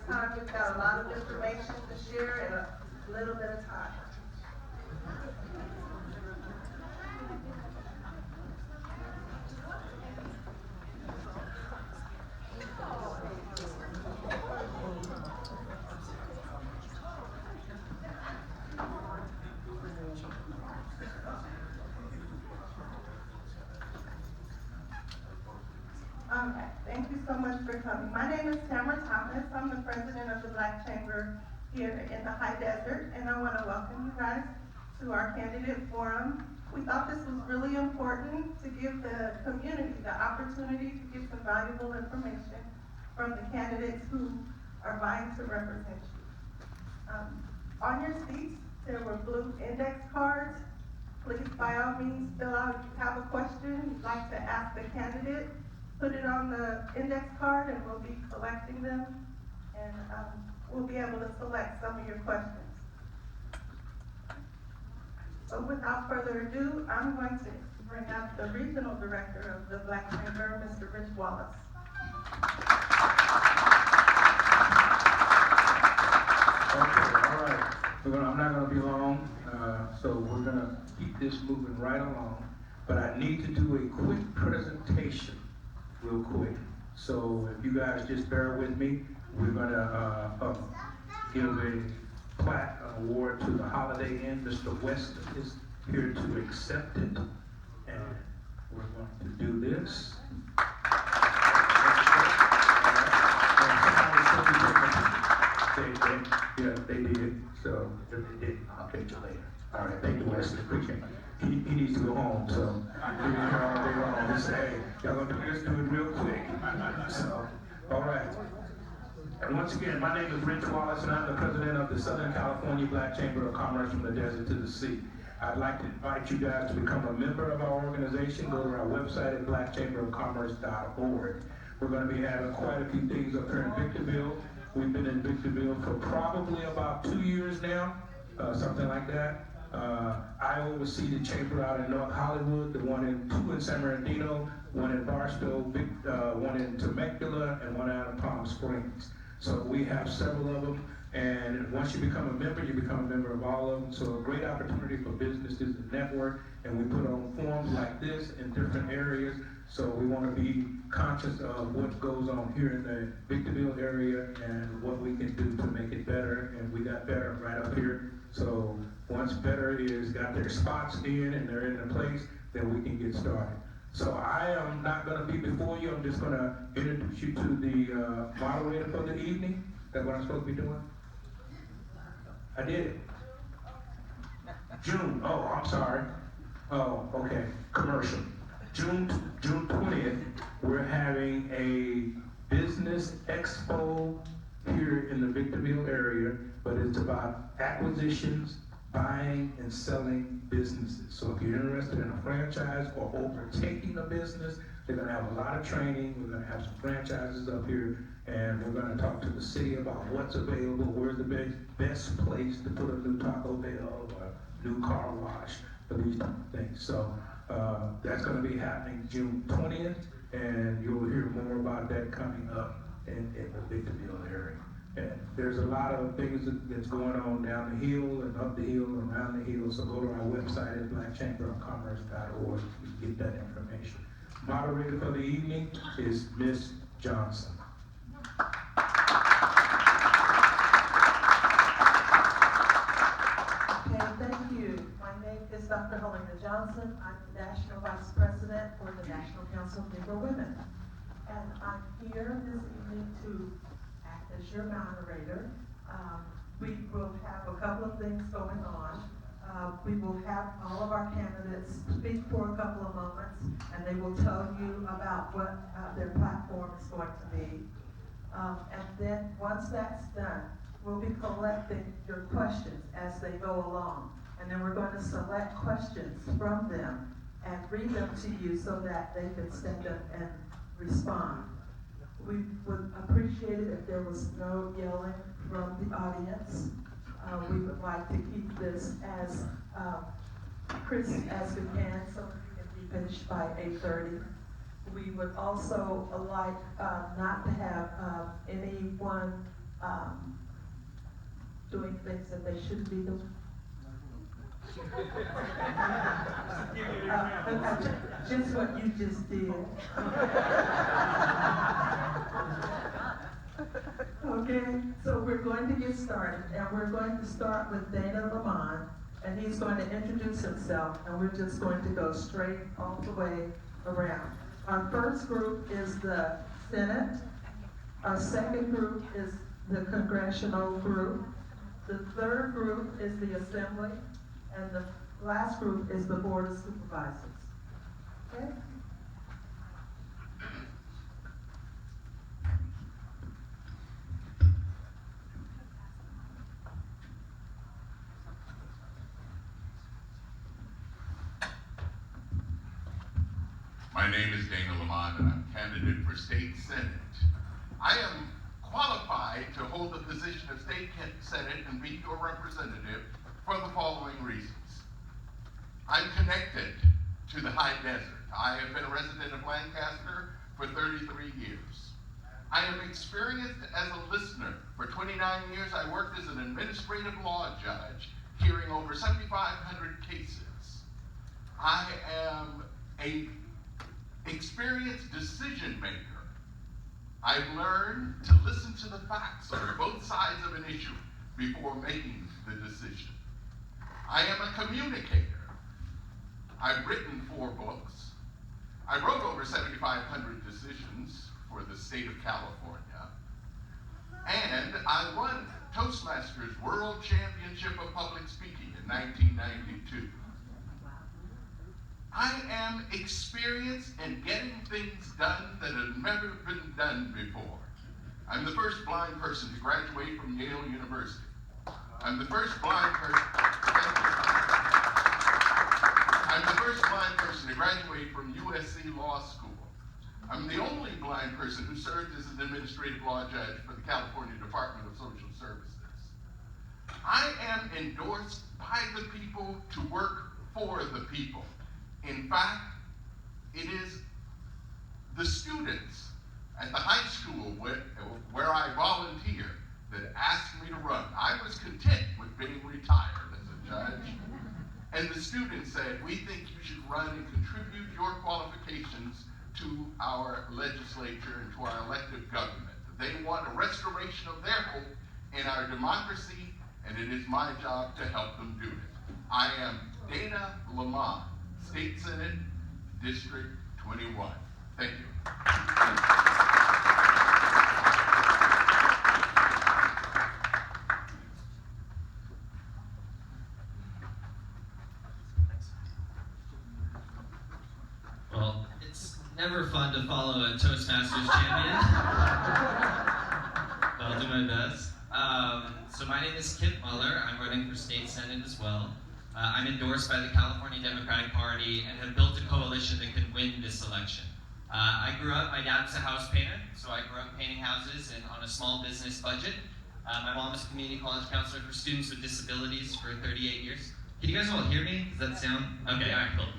time. We've got a lot of information to share in a little bit of time. Okay, thank you so much for coming. My name is Tamara Thomas. I'm the president of the Black Chamber here in the High Desert, and I want to welcome you guys to our candidate forum. We thought this was really important to give the community the opportunity to get some valuable information from the candidates who are vying to represent you. On your seats, there were blue index cards. Please, by all means, fill out if you have a question you'd like to ask the candidate. Put it on the index card and we'll be collecting them, and we'll be able to select some of your questions. So without further ado, I'm going to bring up the regional director of the Black Chamber, Mr. Rich Wallace. Okay, all right. I'm not going to be long, so we're going to keep this moving right along. But I need to do a quick presentation real quick. So if you guys just bear with me, we're going to give a plaque award to the Holiday Inn. Mr. Weston is here to accept it. And we're going to do this. They did. So if they didn't, I'll catch you later. All right, thank you, Weston. Appreciate it. He needs to go home, so he's here all day long. He said, hey, y'all gonna do this, do it real quick. So, all right. And once again, my name is Rich Wallace, and I'm the president of the Southern California Black Chamber of Commerce from the desert to the sea. I'd like to invite you guys to become a member of our organization. Go to our website at blackchamberofcommerce.org. We're going to be having quite a few things up here in Victorville. We've been in Victorville for probably about 2 years now, something like that. I oversee the chamber out in North Hollywood, two in San Bernardino, one in Barstow, one in Temecula, and one out in Palm Springs. So we have several of them, and once you become a member, you become a member of all of them. So a great opportunity for businesses to network, and we put on forums like this in different areas. So we want to be conscious of what goes on here in the Victorville area and what we can do to make it better, and we got better right up here. So once better is got their spots in and they're in the place, then we can get started. So I am not going to be before you. I'm just going to introduce you to the moderator for the evening. Is that what I'm supposed to be doing? I did it. June. Oh, I'm sorry. Oh, okay. Commercial. June 20th, we're having a business expo here in the Victorville area, but it's about acquisitions, buying and selling businesses. So if you're interested in a franchise or overtaking a business, they're going to have a lot of training. We're going to have some franchises up here, and we're going to talk to the city about what's available, where's the best place to put a new Taco Bell or a new car wash for these type of things. So that's going to be happening June 20th, and you'll hear more about that coming up in the Victorville area. And there's a lot of things that's going on down the hill and up the hill and around the hill, so go to our website at blackchamberofcommerce.org to get that information. Moderator for the evening is Ms. Johnson. Okay, thank you. My name is Dr. Helena Johnson. I'm the National Vice President for the National Council of Negro Women. And I'm here this evening to act as your moderator. We will have a couple of things going on. We will have all of our candidates speak for a couple of moments, and they will tell you about what their platform is going to be. And then once that's done, we'll be collecting your questions as they go along. And then we're going to select questions from them and read them to you so that they can stand up and respond. We would appreciate it if there was no yelling from the audience. We would like to keep this as crisp as we can so we can be finished by 8:30. We would also like not to have anyone doing things that they shouldn't be doing. Just what you just did. Okay, so we're going to get started, and we're going to start with Dana Lamont, and he's going to introduce himself, and we're just going to go straight all the way around. Our first group is the Senate. Our second group is the Congressional group. The third group is the Assembly, and the last group is the Board of Supervisors. Okay? My name is Dana Lamont, and I'm candidate for State Senate. I am qualified to hold the position of State Senate and be your representative for the following reasons. I'm connected to the high desert. I have been a resident of Lancaster for 33 years. I am experienced as a listener. For 29 years, I worked as an administrative law judge, hearing over 7,500 cases. I am a experienced decision maker. I've learned to listen to the facts on both sides of an issue before making the decision. I am a communicator. I've written 4 books. I wrote over 7,500 decisions for the state of California. And I won Toastmasters World Championship of Public Speaking in 1992. I am experienced in getting things done that have never been done before. I'm the first blind person to graduate from Yale University. I'm the first blind person. I'm the first blind person to graduate from USC Law School. I'm the only blind person who served as an administrative law judge for the California Department of Social Services. I am endorsed by the people to work for the people. In fact, it is the students at the high school where I volunteer that asked me to run. I was content with being retired as a judge, and the students said, we think you should run and contribute your qualifications to our legislature and to our elected government. They want a restoration of their hope in our democracy, and it is my job to help them do it. I am Dana Lamont, State Senate, District 21. Thank you. Well, it's never fun to follow a Toastmasters champion. But I'll do my best. So my name is Kip Muller. I'm running for State Senate as well. I'm endorsed by the California Democratic Party and have built a coalition that could win this election. I grew up, my dad's a house painter, so I grew up painting houses and on a small business budget. My mom is a community college counselor for students with disabilities for 38 years. Can you guys all hear me? Does that sound? Okay, all right, cool.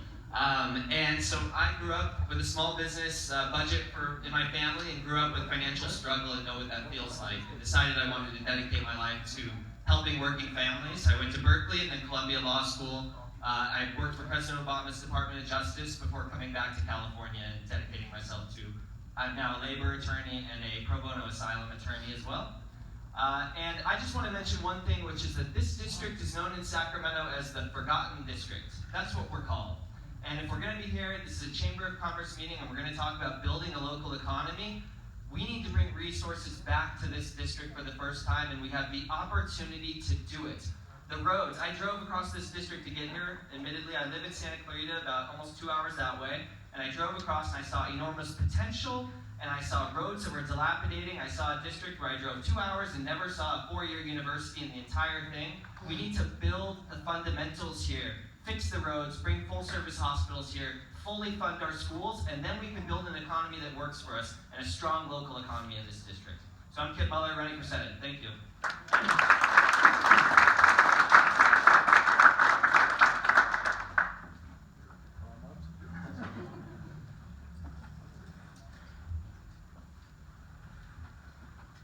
And so I grew up with a small business budget in my family and grew up with financial struggle and know what that feels like, and decided I wanted to dedicate my life to helping working families. I went to Berkeley and then Columbia Law School. I worked for President Obama's Department of Justice before coming back to California and dedicating myself to, I'm now a labor attorney and a pro bono asylum attorney as well. And I just want to mention one thing, which is that this district is known in Sacramento as the Forgotten District. That's what we're called. And if we're going to be here, this is a Chamber of Commerce meeting, and we're going to talk about building a local economy. We need to bring resources back to this district for the first time, and we have the opportunity to do it. The roads, I drove across this district to get here. Admittedly, I live in Santa Clarita, about almost 2 hours that way, and I drove across and I saw enormous potential, and I saw roads that were dilapidating. I saw a district where I drove 2 hours and never saw a 4-year university in the entire thing. We need to build the fundamentals here, fix the roads, bring full-service hospitals here, fully fund our schools, and then we can build an economy that works for us and a strong local economy in this district. So I'm Kip Muller, running for Senate. Thank you.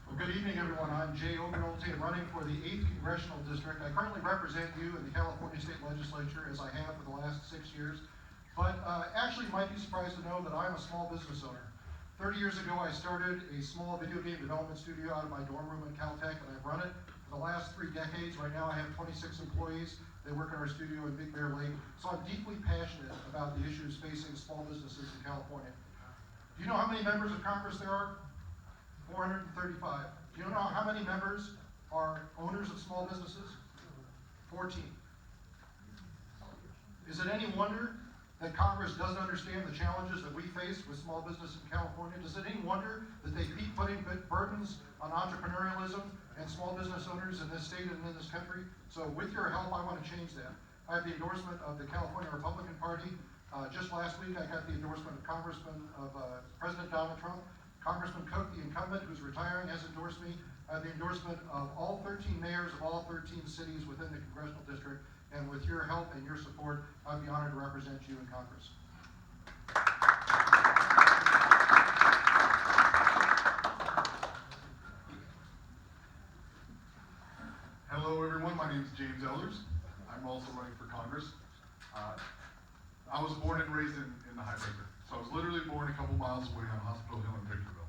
Well, good evening, everyone. everyone. I'm Jay Obernolte. I'm running for the 8th Congressional District. I currently represent you in the California State Legislature, as I have for the last 6 years. But actually, you might be surprised to know that I'm a small business owner. 30 years ago, I started a small video game development studio out of my dorm room at Caltech, and I've run it for the last 3 decades. Right now, I have 26 employees. They work in our studio in Big Bear Lake. So I'm deeply passionate about the issues facing small businesses in California. Do you know how many members of Congress there are? 435. Do you know how many members are owners of small businesses? 14. Is it any wonder that Congress doesn't understand the challenges that we face with small business in California? Does it any wonder that they keep putting burdens on entrepreneurialism and small business owners in this state and in this country? So with your help, I want to change that. I have the endorsement of the California Republican Party. Just last week, I got the endorsement of President Donald Trump. Congressman Cook, the incumbent, who's retiring, has endorsed me. I have the endorsement of all 13 mayors of all 13 cities within the congressional district. And with your help and your support, I'd be honored to represent you in Congress. Hello everyone, my name is James Ellars. I'm also running for Congress. I was born and raised in the high desert. So I was literally born a couple miles away on Hospital Hill in Victorville.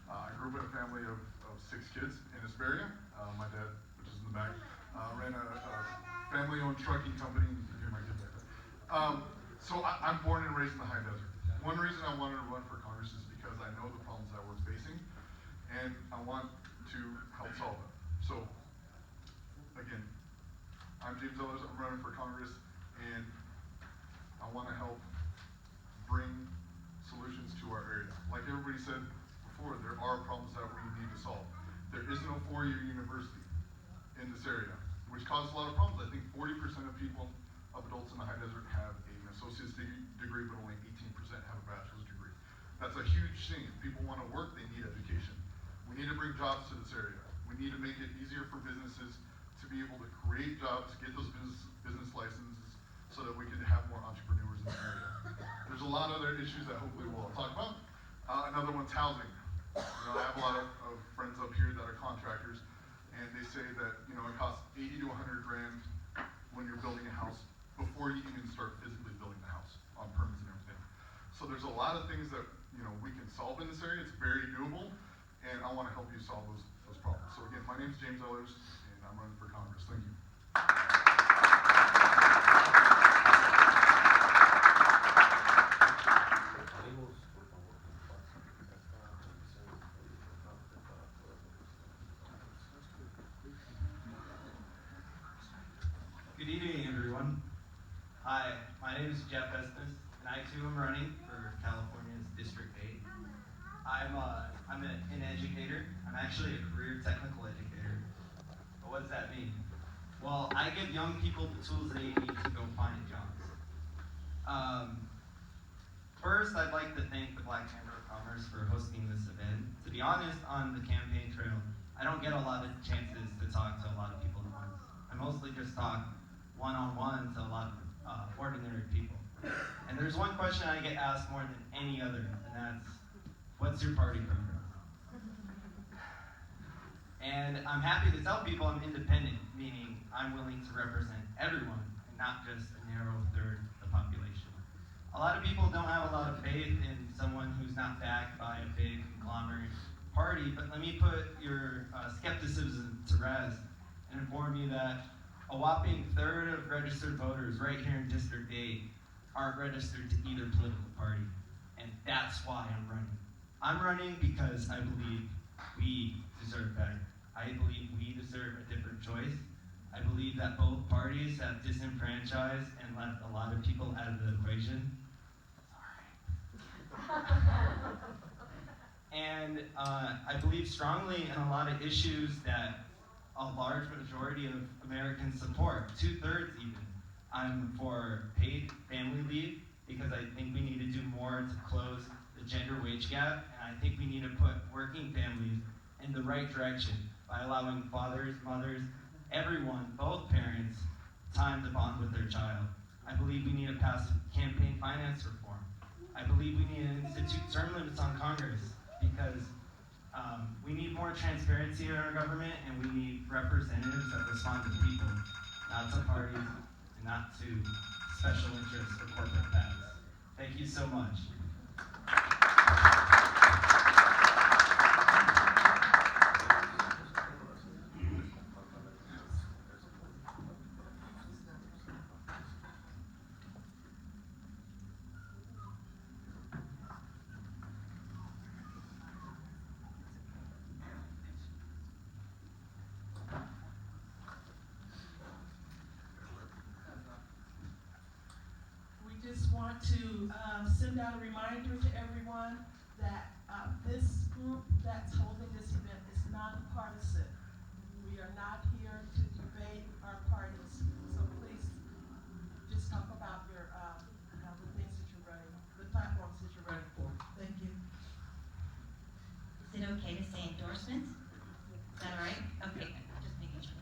I grew up in a family of 6 kids in Hesperia. My dad, which is in the back, ran a family-owned trucking company. You can hear my kids like that. So I'm born and raised in the high desert. One reason I wanted to run for Congress is because I know the problems that we're facing, and I want to help solve them. So, again, I'm James Ellars. I'm running for Congress, and I want to help bring solutions to our area. Like everybody said before, there are problems that we need to solve. There is no 4-year university in this area, which causes a lot of problems. I think 40% of people, of adults in the high desert, have an associate's degree, but only 18% have a bachelor's degree. That's a huge thing. If people want to work, they need education. We need to bring jobs to this area. We need to make it easier for businesses to be able to create jobs, get those business licenses, so that we can have more entrepreneurs in the area. There's a lot of other issues that hopefully we'll talk about. Another one's housing. I have a lot of friends up here that are contractors, and they say that it costs 80 to 100 grand when you're building a house before you even start physically building the house on permits and everything. So there's a lot of things that we can solve in this area. It's very doable, and I want to help you solve those problems. So again, my name is James Ellars, and I'm running for Congress. Thank you. Good evening, everyone. Hi, my name is Jeff Estes, and I too am running for California's District 8. I'm an educator. I'm actually a career technical educator. But what does that mean? Well, I give young people the tools they need to go find jobs. First, I'd like to thank the Black Chamber of Commerce for hosting this event. To be honest, on the campaign trail, I don't get a lot of chances to talk to a lot of people at once. I mostly just talk one-on-one to a lot of ordinary people. And there's one question I get asked more than any other, and that's, what's your party preference? And I'm happy to tell people I'm independent, meaning I'm willing to represent everyone and not just a narrow third of the population. A lot of people don't have a lot of faith in someone who's not backed by a big conglomerate party, but let me put your skepticism to rest and inform you that a whopping third of registered voters right here in District 8 aren't registered to either political party, and that's why I'm running. I'm running because I believe we deserve better. I believe we deserve a different choice. I believe that both parties have disenfranchised and left a lot of people out of the equation. Sorry. And I believe strongly in a lot of issues that a large majority of Americans support, 2/3 even. I'm for paid family leave because I think we need to do more to close the gender wage gap, and I think we need to put working families in the right direction by allowing fathers, mothers, everyone, both parents, time to bond with their child. I believe we need to pass campaign finance reform. I believe we need to institute term limits on Congress because We need more transparency in our government, and we need representatives that respond to people, not to parties, and not to special interests or corporate paths. Thank you so much. We just want to send out a reminder to everyone that this group that's holding this event is nonpartisan. We are not here to debate our parties, so please just talk about your the things that you're running, the platforms that you're running for. Thank you. Is it okay to say endorsements? Is that all right? Okay, just making sure.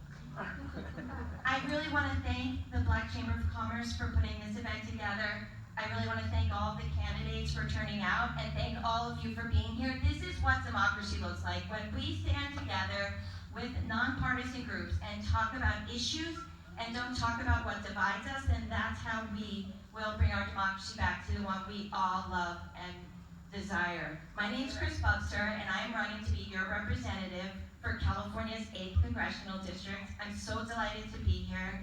I really want to thank the Black Chamber of Commerce for putting this event together. I really want to thank all of the candidates for turning out and thank all of you for being here. This is what democracy looks like. When we stand together with nonpartisan groups and talk about issues and don't talk about what divides us, then that's how we will bring our democracy back to the one we all love and desire. My name's Chris Bubster, and I am running to be your representative for California's 8th Congressional District. I'm so delighted to be here.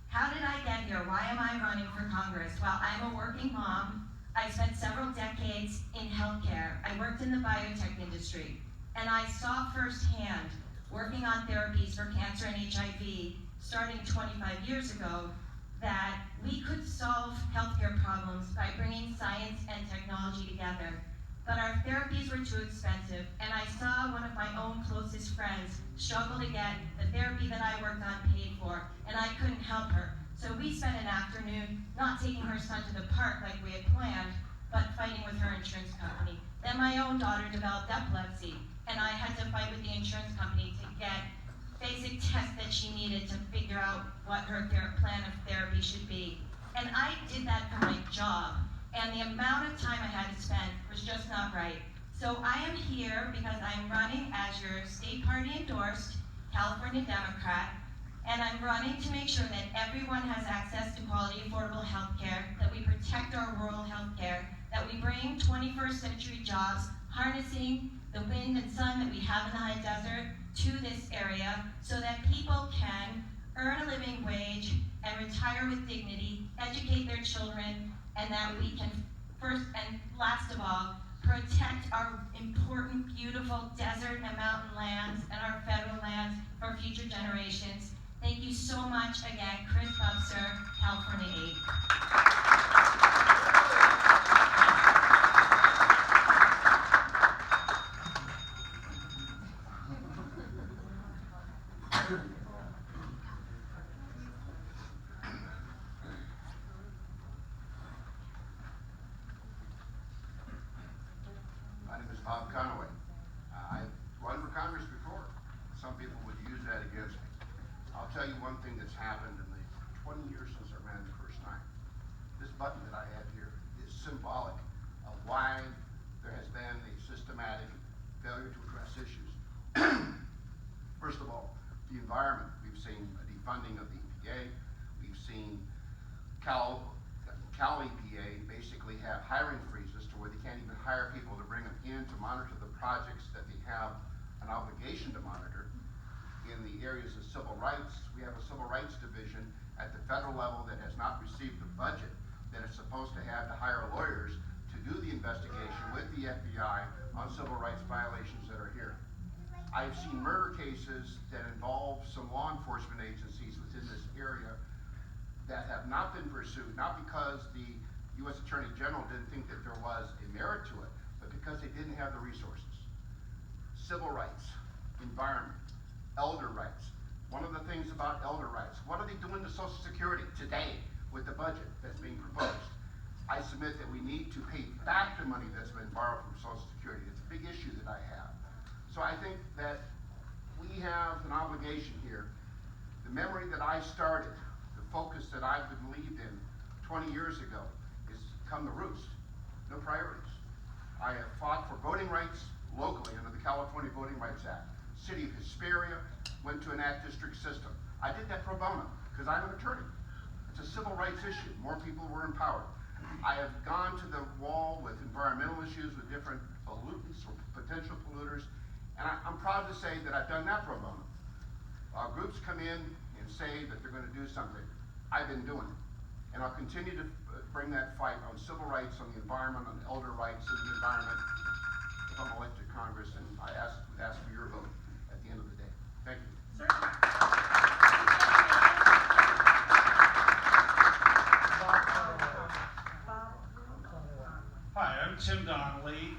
How did I get here? Why am I running for Congress? Well, I'm a working mom. I spent several decades in healthcare. I worked in the biotech industry, and I saw firsthand, working on therapies for cancer and HIV, starting 25 years ago, that we could solve healthcare problems by bringing science and technology together. But our therapies were too expensive, and I saw one of my own closest friends struggle to get the therapy that I worked on paid for, and I couldn't help her. So we spent an afternoon not taking her son to the park like we had planned, but fighting with her insurance company. Then my own daughter developed epilepsy, and I had to fight with the insurance company to get basic tests that she needed to figure out what her plan of therapy should be. And I did that for my job. And the amount of time I had to spend was just not right. So I am here because I'm running as your state party endorsed California Democrat, and I'm running to make sure that everyone has access to quality, affordable health care, that we protect our rural health care, that we bring 21st century jobs, harnessing the wind and sun that we have in the high desert to this area so that people can earn a living wage and retire with dignity, educate their children, and that we can first and last of all, protect our important, beautiful desert and mountain lands and our federal lands for future generations. Thank you so much again, Chris Bubster, California 8. My name is Bob Conaway. I've run for Congress before. Some people would use that against me. I'll tell you one thing that's happened in the 20 years since I ran the first time. This button that I have here is symbolic of why there has been a systematic failure to address issues. First of all, the environment. We've seen a defunding of the EPA. We've seen Cal EPA basically have hiring freezes to where they can't even hire people to bring them in to monitor the projects that they have an obligation to monitor. In the areas of civil rights, we have a civil rights division at the federal level that has not received the budget that it's supposed to have to hire lawyers to do the investigation with the FBI on civil rights violations that are here. I've seen murder cases that involve some law enforcement agencies within this area that have not been pursued, not because the U.S. Attorney General didn't think that there was a merit to it, but because they didn't have the resources. Civil rights, environment, elder rights. One of the things about elder rights, what are they doing to Social Security today with the budget that's being proposed? I submit that we need to pay back the money that's been borrowed from Social Security. It's a big issue that I have. So I think that we have an obligation here. The memory that I started, the focus that I believed in 20 years ago is come to roost. No priorities. I have fought for voting rights locally under the California Voting Rights Act. City of Hesperia went to an act district system. I did that pro bono because I'm an attorney. It's a civil rights issue. More people were empowered. I have gone to the wall with environmental issues with different pollutants or potential polluters, and I'm proud to say that I've done that pro bono. Groups come in and say that they're going to do something. I've been doing it, and I'll continue to bring that fight on civil rights, on the environment, on elder rights in the environment if I'm elected to Congress, and I would ask for your vote at the end of the day. Thank you. Hi, I'm Tim Donnelly,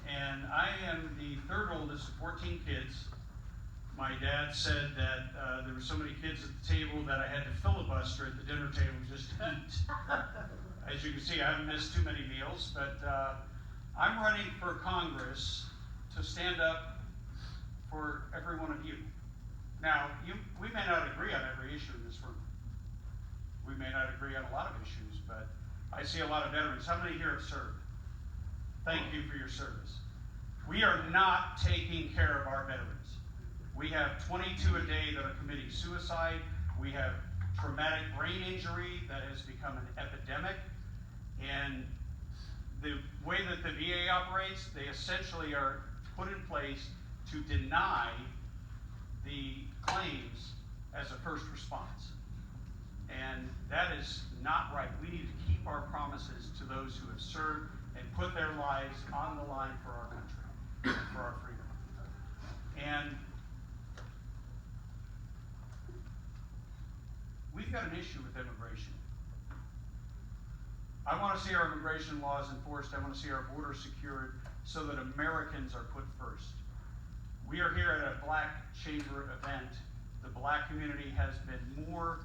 and I am the third oldest of 14 kids. My dad said that there were so many kids at the table that I had to filibuster at the dinner table just to eat. As you can see, I haven't missed too many meals, but I'm running for Congress to stand up for every one of you. Now, we may not agree on every issue in this room. We may not agree on a lot of issues, but I see a lot of veterans. How many here have served? Thank you for your service. We are not taking care of our veterans. We have 22 a day that are committing suicide. We have traumatic brain injury that has become an epidemic. And the way that the VA operates, they essentially are put in place to deny the claims as a first response. And that is not right. We need to keep our promises to those who have served and put their lives on the line for our country, for our freedom. And we've got an issue with immigration. I want to see our immigration laws enforced. I want to see our border secured so that Americans are put first. We are here at a Black Chamber event. The Black community has been more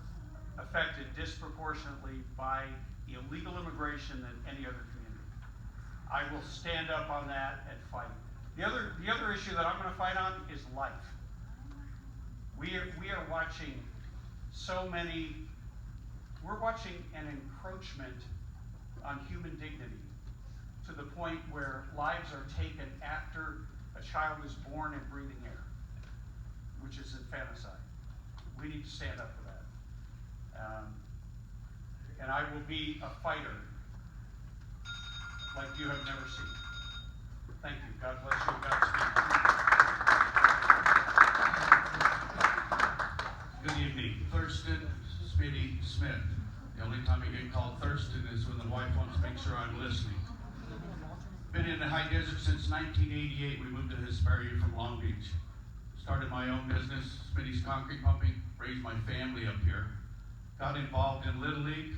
affected disproportionately by illegal immigration than any other community. I will stand up on that and fight. The other issue that I'm going to fight on is life. We are watching we're watching an encroachment on human dignity to the point where lives are taken after a child is born and breathing air, which is infanticide. We need to stand up for that. And I will be a fighter like you have never seen. Thank you. God bless you. Godspeed. Good evening. Thurston Smitty Smith. The only time I get called Thurston is when the wife wants to make sure I'm listening. Been in the high desert since 1988. We moved to Hesperia from Long Beach. Started my own business, Smitty's Concrete Pumping, raised my family up here. Got involved in Little League.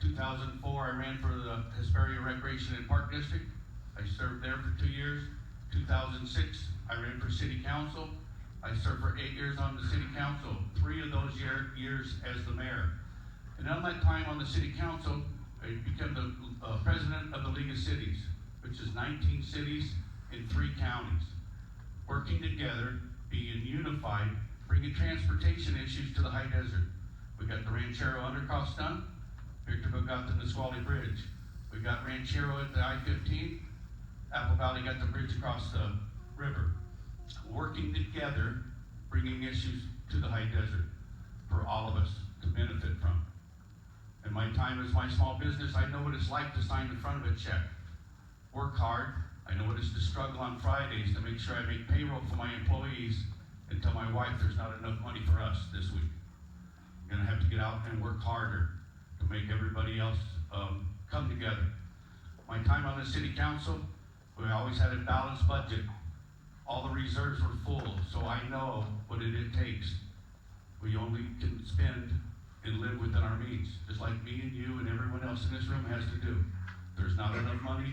2004, I ran for the Hesperia Recreation and Park District. I served there for 2 years. 2006, I ran for City Council. I served for 8 years on the City Council, 3 of those years as the mayor. And on that time on the City Council, I became the president of the League of Cities, which is 19 cities in 3 counties. Working together, being unified, bringing transportation issues to the high desert. We got the Ranchero Undercross done. Victorville got the Nisqually Bridge. We got Ranchero at the I-15. Apple Valley got the bridge across the river. Working together, bringing issues to the high desert for all of us to benefit from. In my time as my small business, I know what it's like to sign in front of a check. Work hard. I know what it's to struggle on Fridays to make sure I make payroll for my employees and tell my wife there's not enough money for us this week. I'm gonna have to get out and work harder to make everybody else come together. My time on the City Council, we always had a balanced budget. All the reserves were full, so I know what it takes. We only can spend and live within our means, just like me and you and everyone else in this room has to do. If there's not enough money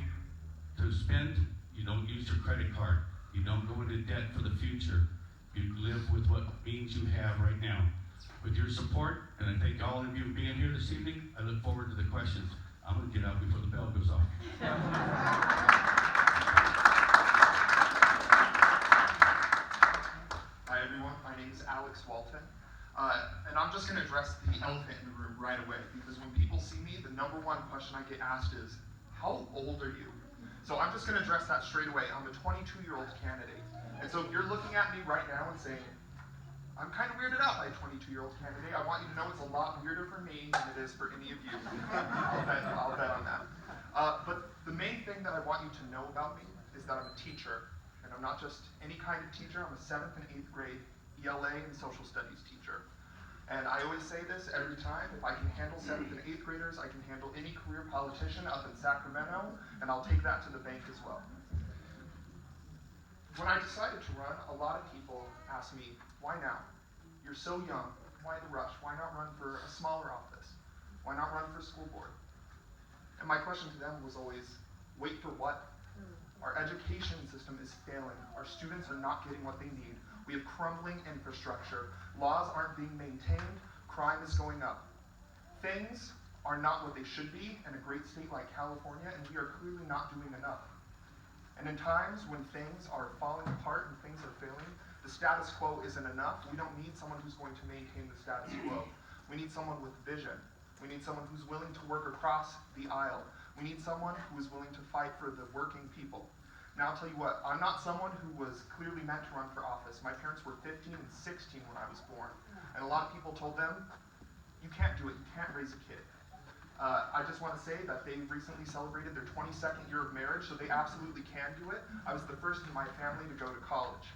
to spend, you don't use your credit card. You don't go into debt for the future. You live with what means you have right now. With your support, and I thank all of you being here this evening, I look forward to the questions. I'm going to get out before the bell goes off. Hi everyone, my name is Alex Walton, and I'm just going to address the elephant in the room right away, because when people see me, the #1 question I get asked is, how old are you? So I'm just gonna address that straight away. I'm a 22-year-old candidate. And so if you're looking at me right now and saying, I'm kind of weirded out by a 22-year-old candidate, I want you to know it's a lot weirder for me than it is for any of you. I'll bet on that. But the main thing that I want you to know about me is that I'm a teacher. And I'm not just any kind of teacher, I'm a 7th and 8th grade ELA and social studies teacher. And I always say this every time, if I can handle 7th and 8th graders, I can handle any career politician up in Sacramento, and I'll take that to the bank as well. When I decided to run, a lot of people asked me, why now? You're so young, why the rush? Why not run for a smaller office? Why not run for school board? And my question to them was always, wait for what? Our education system is failing. Our students are not getting what they need. We have crumbling infrastructure. Laws aren't being maintained. Crime is going up. Things are not what they should be in a great state like California, and we are clearly not doing enough. And in times when things are falling apart and things are failing, the status quo isn't enough. We don't need someone who's going to maintain the status quo. We need someone with vision. We need someone who's willing to work across the aisle. We need someone who is willing to fight for the working people. Now I'll tell you what, I'm not someone who was clearly meant to run for office. My parents were 15 and 16 when I was born. And a lot of people told them, you can't do it, you can't raise a kid. I just want to say that they recently celebrated their 22nd year of marriage, so they absolutely can do it. I was the first in my family to go to college.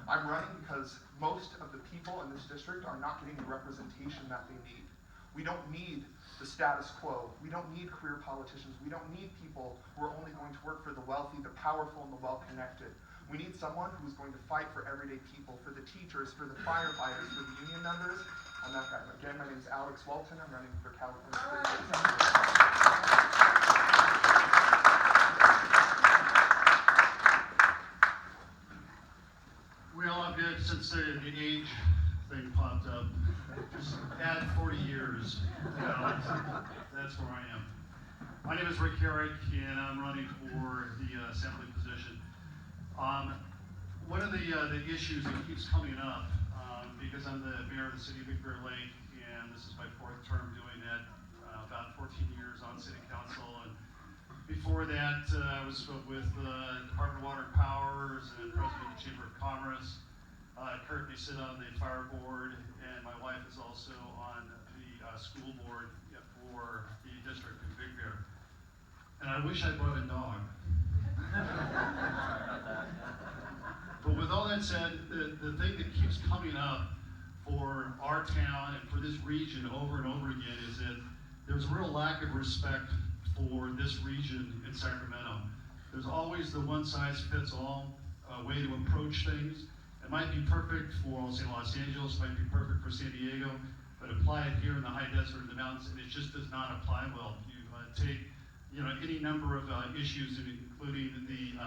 I'm running because most of the people in this district are not getting the representation that they need. We don't need the status quo. We don't need career politicians. We don't need people who are only going to work for the wealthy, the powerful, and the well-connected. We need someone who's going to fight for everyday people, for the teachers, for the firefighters, for the union members. I'm that guy. Again, my name is Alex Walton. I'm running for California State Assembly. We all have good since the age thing popped up. Just add 40 years. That's where I am. My name is Rick Herrick, and I'm running for the assembly position. One of the issues that keeps coming up, because I'm the mayor of the city of Victorville, and this is my 4th term doing that, about 14 years on city council, and before that I was with the Department of Water and Power and president of the Chamber of Commerce. I currently sit on the fire board, and my wife is also on the school board for the district in Victorville. And I wish I brought a dog. But with all that said, the thing that keeps coming up for our town and for this region over and over again is that there's a real lack of respect for this region in Sacramento. There's always the one-size-fits-all way to approach things. It might be perfect for, say, Los Angeles, might be perfect for San Diego, but apply it here in the high desert and the mountains, and it just does not apply well. You take, any number of issues, including the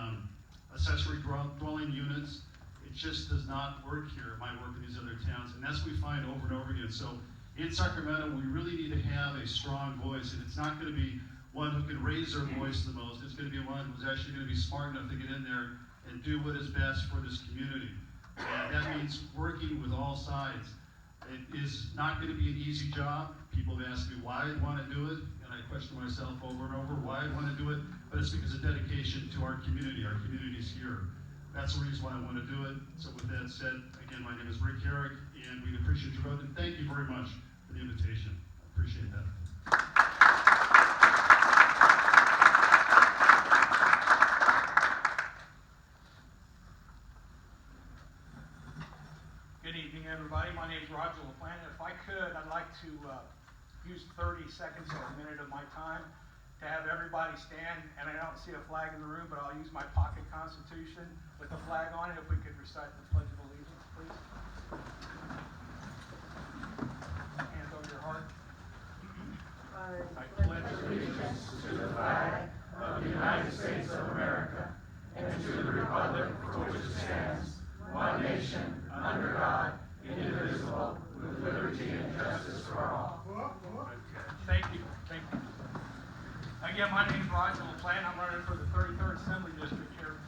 accessory dwelling units. It just does not work here. It might work in these other towns, and that's what we find over and over again. So in Sacramento, we really need to have a strong voice, and it's not going to be one who can raise their voice the most. It's going to be one who's actually going to be smart enough to get in there and do what is best for this community. And that means working with all sides. It is not going to be an easy job. People have asked me why I'd want to do it, and I question myself over and over why I'd want to do it, but it's because of dedication to our community. Our community's here. That's the reason why I want to do it. So with that said, again, my name is Rick Herrick, and we appreciate your vote, and thank you very much for the invitation. I appreciate that. Good evening, everybody. My name is Roger LaPlante. If I could, I'd like to use 30 seconds or a minute of my time to have everybody stand, and I don't see a flag in the room, but I'll use my pocket constitution with a flag on it. If we could recite the Pledge of Allegiance, please. Hands over your heart. I pledge allegiance to the flag of the United States of America and to the republic for which it stands, one nation, under God, indivisible, with liberty and justice for all. Thank you. Thank you. Again, my name is Roger LaPlante. I'm running for the 33rd Assembly District here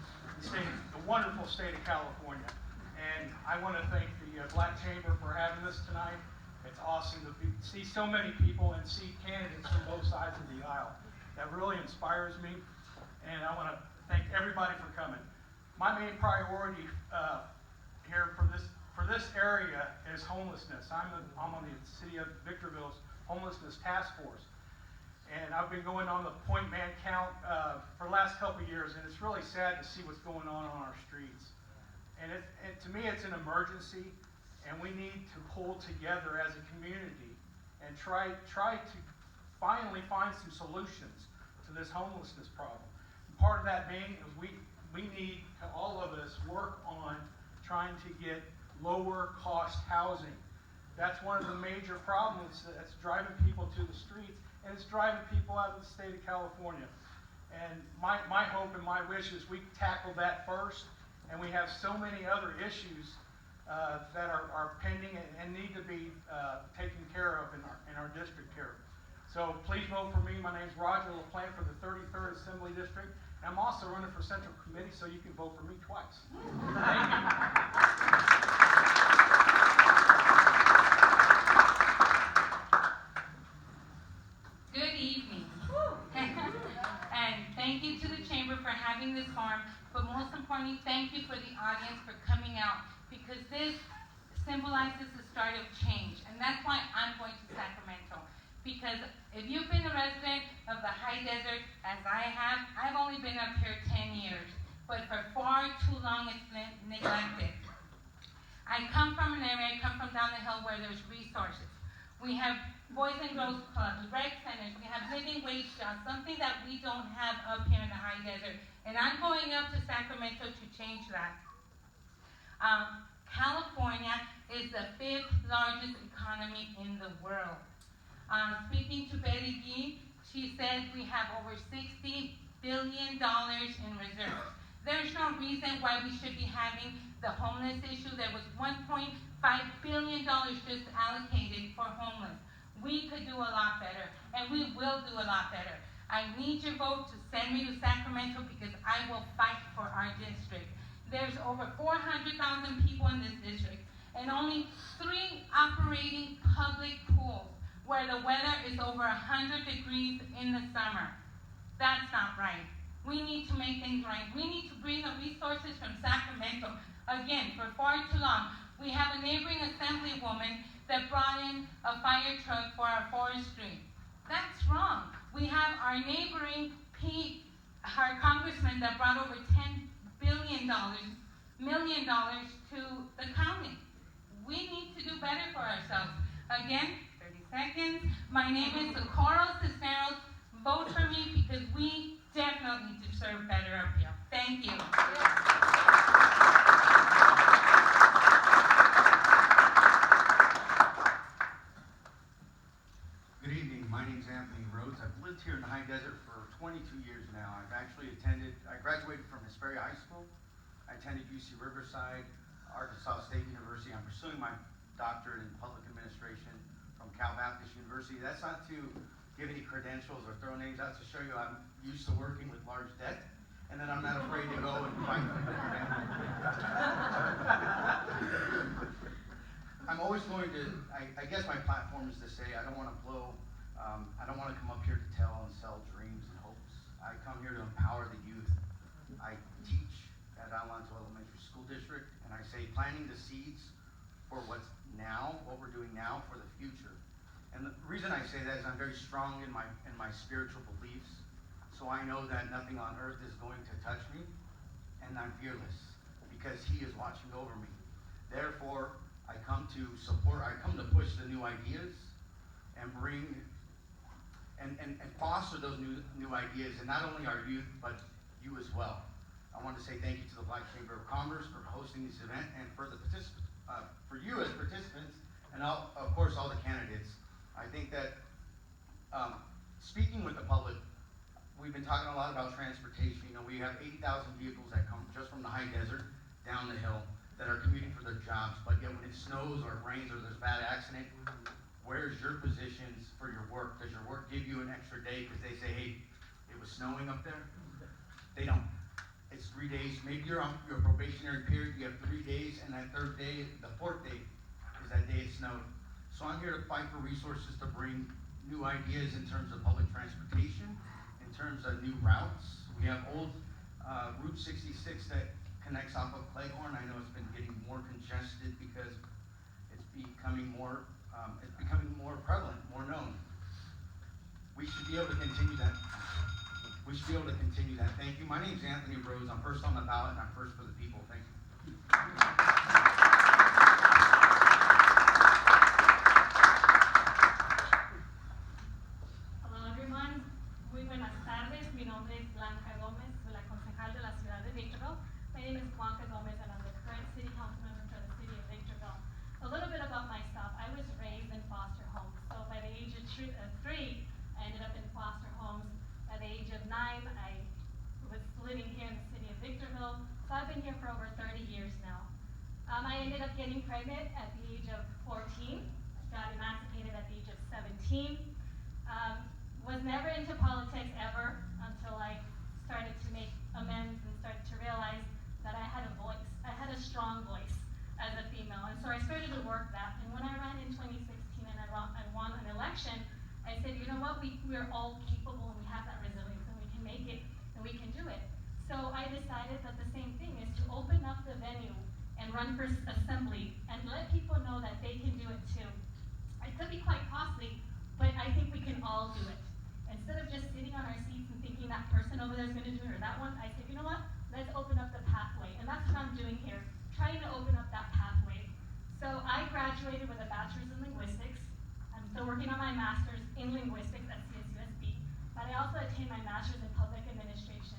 in the wonderful state of California. And I want to thank the Black Chamber for having us tonight. It's awesome to see so many people and see candidates from both sides of the aisle. That really inspires me. And I want to thank everybody for coming. My main priority here for this area is homelessness. I'm on the City of Victorville's Homelessness Task Force. And I've been going on the point man count for the last couple of years, and it's really sad to see what's going on our streets. And to me, it's an emergency, and we need to pull together as a community and try to finally find some solutions to this homelessness problem. And part of that being is we need to, all of us, work on trying to get lower cost housing. That's one of the major problems that's driving people to the streets, and it's driving people out of the state of California. And my hope and my wish is we tackle that first, and we have so many other issues that are pending and need to be taken care of in our district here. So please vote for me. My name is Roger LaPlante for the 33rd Assembly District. And I'm also running for Central Committee, so you can vote for me twice. Thank you. Good evening. And thank you to the Chamber for having this forum, but most importantly, thank you for the audience for coming out, because this symbolizes the start of change. And that's why I'm going to Sacramento. Because if you've been a resident of the high desert, as I have, I've only been up here 10 years, but for far too long it's been neglected. I come from an area, I come from down the hill where there's resources. We have Boys and Girls Clubs, rec centers, we have living wage jobs, something that we don't have up here in the high desert. And I'm going up to Sacramento to change that. California is the 5th largest economy in the world. Speaking to Betty Gee, she said we have over $60 billion in reserves. There's no reason why we should be having the homeless issue. There was $1.5 billion just allocated for homeless. We could do a lot better, and we will do a lot better. I need your vote to send me to Sacramento because I will fight for our district. There's over 400,000 people in this district, and only 3 operating public pools where the weather is over 100 degrees in the summer. That's not right. We need to make things right. We need to bring the resources from Sacramento. Again, for far too long, we have a neighboring assemblywoman that brought in a fire truck for our forestry. That's wrong. We have our neighboring our congressman that brought over $10 million to the county. We need to do better for ourselves. Again, 30 seconds. My name is Socorro Cisneros. Vote for me because we definitely deserve better up here. Thank you. Good evening. My name is Anthony Rhodes. I've lived here in the high desert for 22 years now. I graduated from Hesperia High School. I attended UC Riverside, Arkansas State University. I'm pursuing my doctorate in public administration from Cal Baptist University. That's not to give any credentials or throw names out, to show you I'm used to working with large debt, and that I'm not afraid to go and fight for it. I'm always going to, I guess my platform is to say I don't want to blow, I don't want to come up here to tell and sell dreams and hopes. I come here to empower the youth. I teach at Alonzo Elementary School District, and I say planting the seeds for what's now, what we're doing now for the future. And the reason I say that is I'm very strong in my spiritual beliefs, so I know that nothing on earth is going to touch me, and I'm fearless because He is watching over me. Therefore, I come to support, I come to push the new ideas and bring and foster those new ideas, and not only our youth, but you as well. I want to say thank you to the Black Chamber of Commerce for hosting this event, and for the for you as participants, and of course all the candidates. I think that speaking with the public, we've been talking a lot about transportation. You know, we have 80,000 vehicles that come just from the high desert down the hill that are commuting for their jobs, but yet when it snows or it rains or there's a bad accident, where's your positions for your work? Does your work give you an extra day because they say, hey, it was snowing up there? They don't. It's 3 days. Maybe you're on your probationary period, you have 3 days, and that 3rd day, the 4th day, is that day it snowed. So I'm here to fight for resources to bring new ideas in terms of public transportation, in terms of new routes. We have old Route 66 that connects off of Cleghorn, I know it's been getting more congested because it's becoming more prevalent, more known. We should be able to continue that. We should be able to continue that. Thank you. My name is Anthony Rose. I'm first on the ballot, and I'm first for the people. Thank you. Hello everyone. Muy buenas tardes. Mi nombre es Blanca Gómez, la concejal de la ciudad de Victorville. My name is Blanca Gómez, and I'm the current city council member for the city of Victorville. A little bit about myself. I was raised in foster homes. So by the age of 3, I ended up in foster homes. At the age of 9, I was living here in the city of Victorville. So I've been here for over 30 years now. I ended up getting pregnant at the age of 14. Got emancipated at the age of 17. Was never into politics ever until I started to make amends and started to realize that I had a voice. I had a strong voice as a female. And so I started to work that. And when I ran in 2016 and I won an election, I said, you know what, we're all capable and we have that resilience and we can make it and we can do it. So I decided that the same thing is to open up the venue and run for assembly and let people know that they can do it too. It could be quite costly, but I think we can all do it. Instead of just sitting on our seats and thinking that person over there is going to do it or that one, I said, you know what, let's open up the pathway. And that's what I'm doing here, trying to open up that pathway. So I graduated with a bachelor's in linguistics. I'm still working on my master's in linguistics at CSUSB, but I also attained my master's in public administration.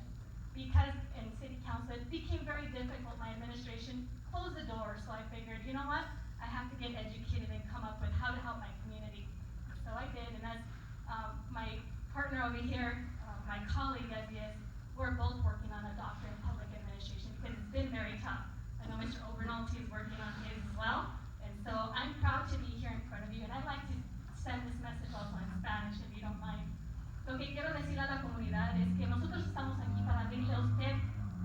Because in city council, it became very difficult. My administration closed the door, so I figured, you know what, I have to get educated and come up with how to help my community. So I did, and as my partner over here, my colleague as he is, we're both working on a doctorate in public administration because it's been very tough. I know Mr. Obernolte is working on his as well, and so I'm proud to be here in front of you, and I'd like to send this message also in Spanish, if you don't mind. Lo que quiero decir a la comunidad es que nosotros estamos aquí para abrirle a usted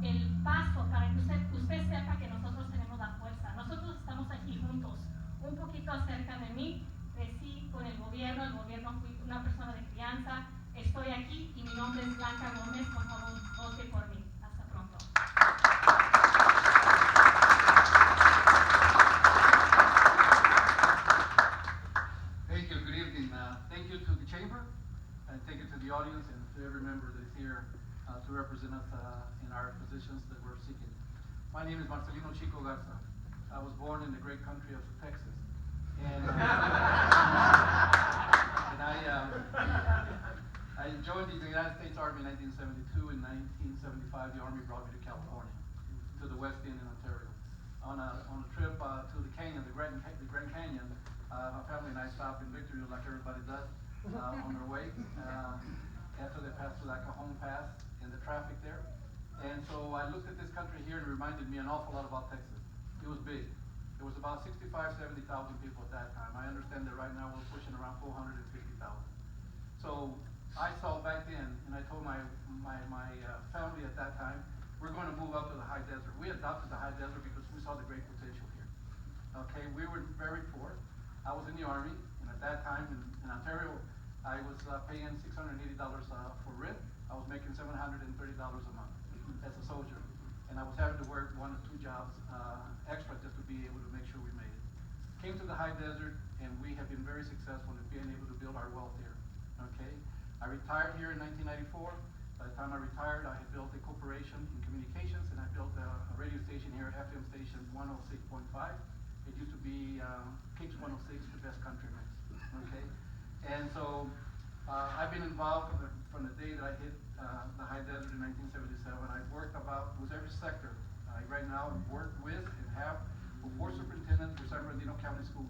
el paso, para que usted sepa que nosotros tenemos la fuerza. Nosotros estamos aquí juntos. Un poquito acerca de mí, crecí con el gobierno fui una persona de crianza. Estoy aquí y mi nombre es Blanca Gómez, por favor, vote por mí. Hasta pronto. Thank you. Good evening. Thank you to the chamber, and thank you to the audience and to every member that is here to represent us in our positions that we're seeking. My name is Marcelino Chico Garza. I was born in the great country of Texas, and I joined the United States Army in 1972. In 1975, the Army brought me to California, to the West End in Ontario. On a trip to the canyon, the Grand Canyon, my family and I stopped in Victorville like everybody does on their way after they passed through that Cajon Pass and the traffic there. And so I looked at this country here and it reminded me an awful lot about Texas. It was big. There was about 70,000 people at that time. I understand that right now we're pushing around 450,000. So I saw back then, and I told my family at that time, we're going to move up to the high desert. We adopted the high desert because we saw the great potential here. Okay, we were very poor. I was in the Army, and at that time in Ontario, I was paying $680 for rent. I was making $730 a month as a soldier. And I was having to work 1 or 2 jobs extra just to be able to make sure we made it. Came to the high desert, and we have been very successful in being able to build our wealth here. Okay, I retired here in 1994. By the time I retired, I had built a corporation in communications, and I built a radio station here, FM station 106.5. It used to be Kicks 106, the best country mix. Okay, and so I've been involved from the day that I hit the high desert in 1977. I've worked with every sector. Right now, I've worked with and have with 4 superintendents for San Bernardino County Schools.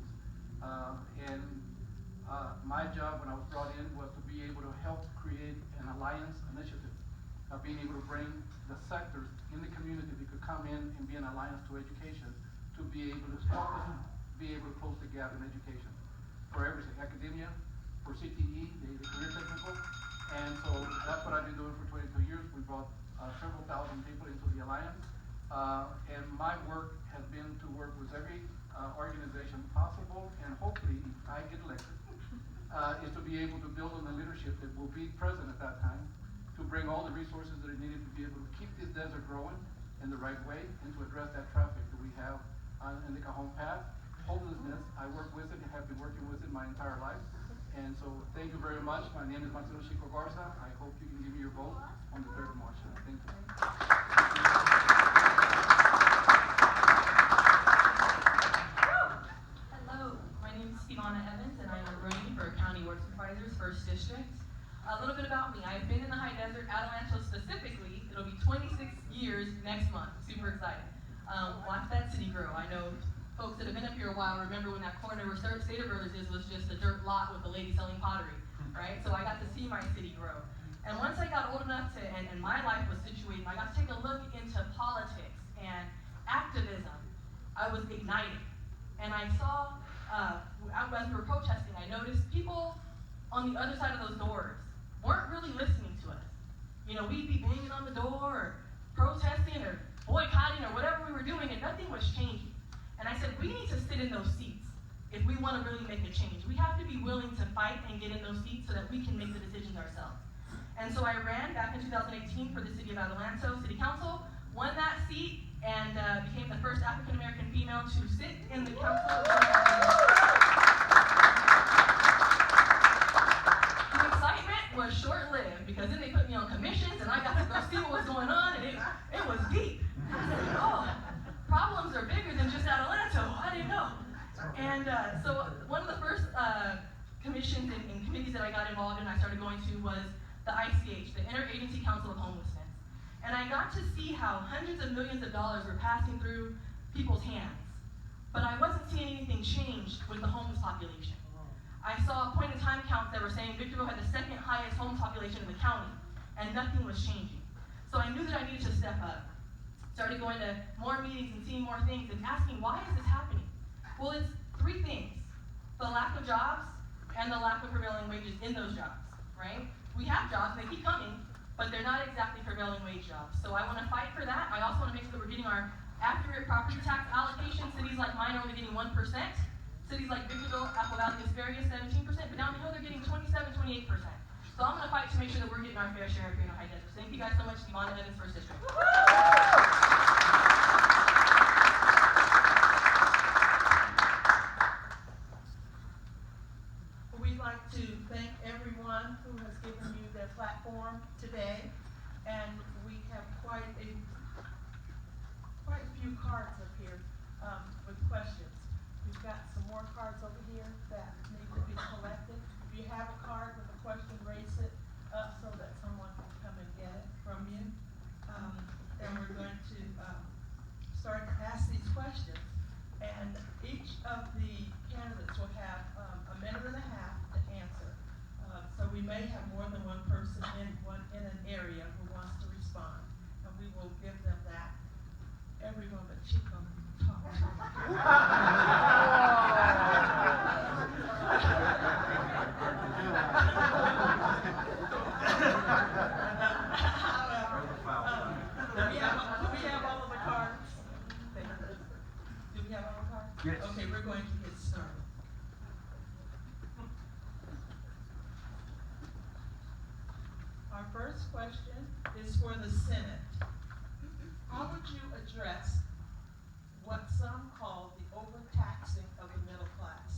My job when I was brought in was to be able to help create an alliance initiative of being able to bring the sectors in the community that could come in and be an alliance to education to be able to help us be able to close the gap in education for everything, academia, for CTE, the career technical. And so that's what I've been doing for 22 years. We brought several thousand people into the alliance. And my work has been to work with every organization possible, and hopefully, if I get elected, is to be able to build on the leadership that will be present at that time, to bring all the resources that are needed to be able to keep this desert growing in the right way and to address that traffic that we have in the Cajon Path. Homelessness, I work with it and have been working with it my entire life. And so thank you very much. My name is Marcelo Chico Garza. I hope you can give me your vote on the 3rd of March. Thank you. Hello, my name is Ivana Evans and I am running for County Board Supervisor's 1st District. A little bit about me. I've been in the high desert, Adelanto specifically. It'll be 26 years next month. Super excited. Watch that city grow. I know folks that have been up here a while remember when that corner where Stater Brothers is was just a dirt lot with a lady selling pottery, right? So I got to see my city grow. And once I got old enough to, and my life was situated, I got to take a look into politics and activism. I was ignited. And I saw, as we were protesting, I noticed people on the other side of those doors weren't really listening to us. You know, we'd be banging on the door, or protesting, or boycotting, or whatever we were doing, and nothing was changing. And I said, we need to sit in those seats if we want to really make a change. We have to be willing to fight and get in those seats so that we can make the decisions ourselves. And so I ran back in 2018 for the city of Adelanto City Council, won that seat, and became the first African-American female to sit in the council. The excitement was short-lived because then they put me on commissions and I got to go see what was going on, and it was deep. I said, oh, problems are bigger than just Adelanto. I didn't know. And so one of the first commissions and committees that I got involved in, I started going to, was the ICH, the Interagency Council of Homelessness. And I got to see how hundreds of millions of dollars were passing through people's hands. But I wasn't seeing anything change with the homeless population. I saw point-in-time counts that were saying Victorville had the 2nd highest homeless population in the county, and nothing was changing. So I knew that I needed to step up. Started going to more meetings and seeing more things and asking, why is this happening? Well, it's 3 things: the lack of jobs and the lack of prevailing wages in those jobs, right? We have jobs, and they keep coming, but they're not exactly prevailing wage jobs. So I want to fight for that. I also want to make sure that we're getting our accurate property tax allocation. Cities like mine are only getting 1%. Cities like Victorville, Apple Valley, Hesperia, 17%, but down the hill they're getting 27, 28%. So I'm going to fight to make sure that we're getting our fair share here in the high desert. Thank you guys so much. Ivana Evans, 1st District. We'd like to thank everyone who has given you their platform today, and we have quite a few cards up here with questions. We've got some more cards over here that need to be collected. If you have a card with a question, raise it up so that someone can come and get it from you. And we're going to start to ask these questions, and each of the candidates will have a minute and a half to answer. So we may have more than one person in an area who wants to respond, and we will give them that. Everyone but Chico talk. Do we have all of the cards? Do we have all the cards? Yes. Okay, we're going to get started. Our first question is for the Senate. How would you address what some call the overtaxing of the middle class?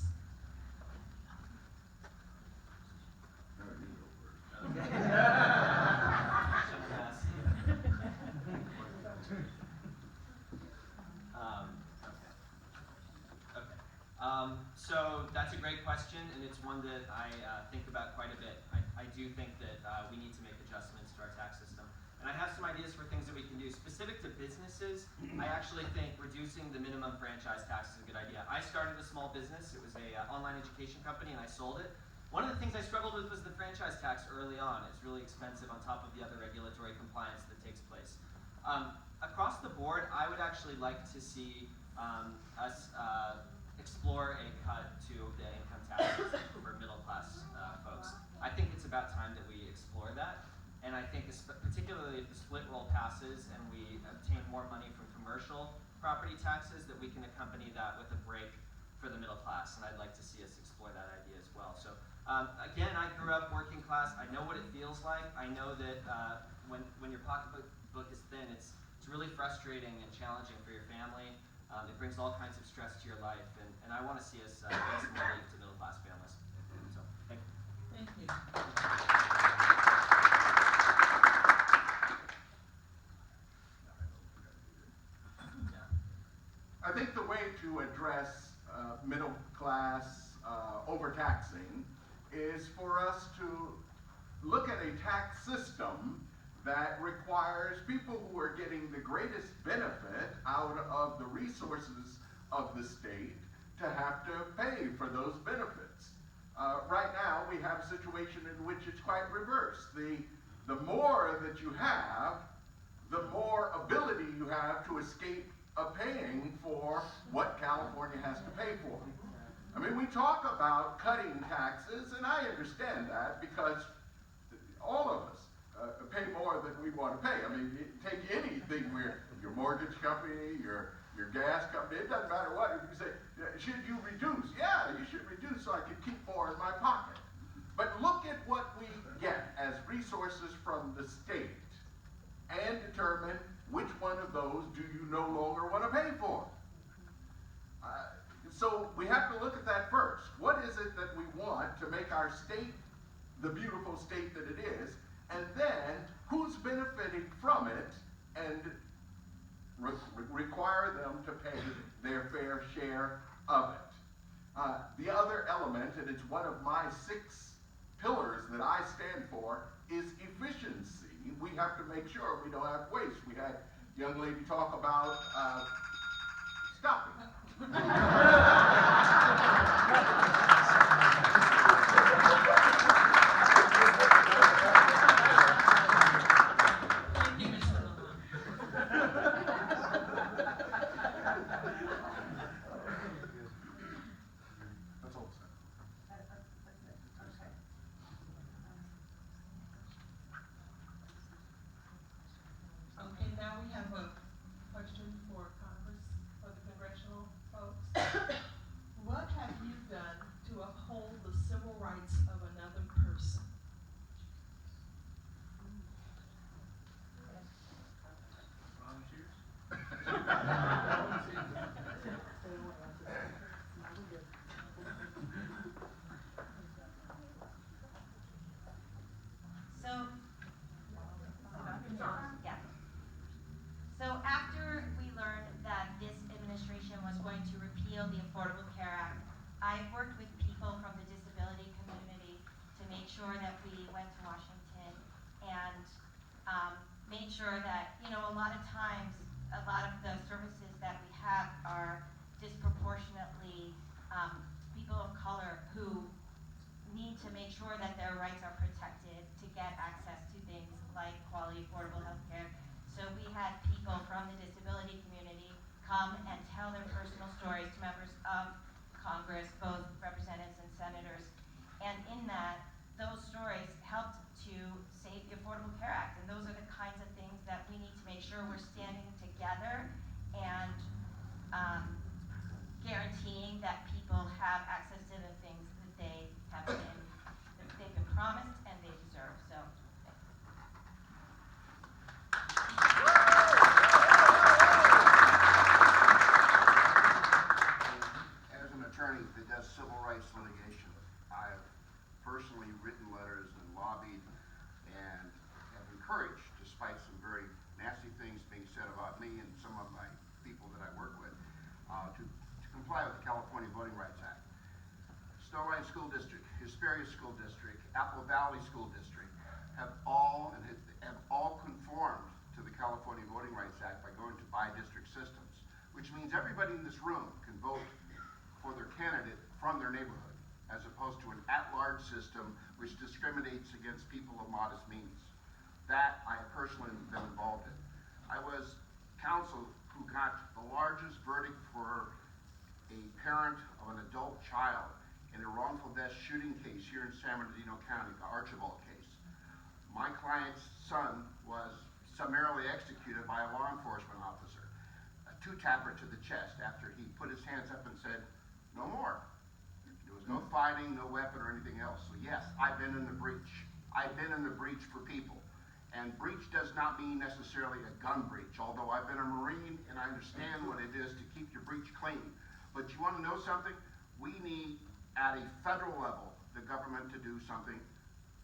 So that's a great question, and it's one that I think about quite a bit. I do think that we need to make adjustments to our tax system. And I have some ideas for things that we can do. Specific to businesses, I actually think reducing the minimum franchise tax is a good idea. I started a small business. It was a online education company, and I sold it. One of the things I struggled with was the franchise tax early on. It's really expensive on top of the other regulatory compliance that takes place. Across the board, I would actually like to see us explore a cut to the income taxes for middle-class folks. I think it's about time that we explore that. And I think particularly if the split roll passes and we obtain more money from commercial property taxes, that we can accompany that with a break for the middle class. And I'd like to see us explore that idea as well. So Again, I grew up working class. I know what it feels like. I know that when your pocketbook is thin, it's really frustrating and challenging for your family. It brings all kinds of stress to your life, and I want to see us bring some relief to middle class families. So, thank you. Thank you. I think the way to address middle class overtaxing is for us to look at a tax system that requires people who are getting the greatest benefit out of the resources of the state to have to pay for those benefits. Right now, we have a situation in which it's quite reversed. The more that you have, the more ability you have to escape paying for what California has to pay for. I mean, we talk about cutting taxes, and I understand that because all of us pay more than we want to pay. I mean, take anything where your mortgage company, your gas company, it doesn't matter what. If you say, should you reduce? Yeah, you should reduce so I can keep more in my pocket. But look at what we get as resources from the state and determine which one of those do you no longer want to pay for. So we have to look at that first. What is it that we want to make our state the beautiful state that it is? And then who's benefiting from it and require them to pay their fair share of it. The other element, and it's one of my 6 pillars that I stand for, is efficiency. We have to make sure we don't have waste. We had a young lady talk about stopping. That's all it's Okay, now we have a question for Congress, for the congressional folks. What have you done to uphold the civil rights of another person? So after we learned that this administration was going to repeal the Affordable Care Act, I worked with people from the disability community to make sure that we went to Washington and made sure that, a lot of times, a lot of the services that we have are disproportionately people of color who need to make sure that their rights are protected to get access to things like quality, affordable health care. So we had people from the disability community come and tell their personal stories to members of Congress, both representatives and senators. And in that, those stories helped to save the Affordable Care Act. And those are the kinds of things that we need to make sure we're standing together and guaranteeing that people have access to the things that they've been promised and they deserve. So. As an attorney that does civil rights litigation, I have personally written letters and lobbied and have encouraged, despite some very nasty things being said about me and some of my people that I work with, to comply with the California Voting Rights Act. Snow Line School District, Hesperia School District, Apple Valley School District have all conformed to the California Voting Rights Act by going to bi-district systems, which means everybody in this room can vote for their candidate from their neighborhood, as opposed to an at-large system which discriminates against people of modest means. That I personally have been involved in. I was counsel who got the largest verdict for a parent of an adult child in a wrongful death shooting case here in San Bernardino County, the Archibald case. My client's son was summarily executed by a law enforcement officer, a 2-tapper to the chest after he put his hands up and said, "No more." There was No fighting, no weapon or anything else. So yes, I've been in the breach. I've been in the breach for people. And breach does not mean necessarily a gun breach, although I've been a Marine and I understand what it is to keep your breach clean. But you want to know something? We need, at a federal level, the government to do something,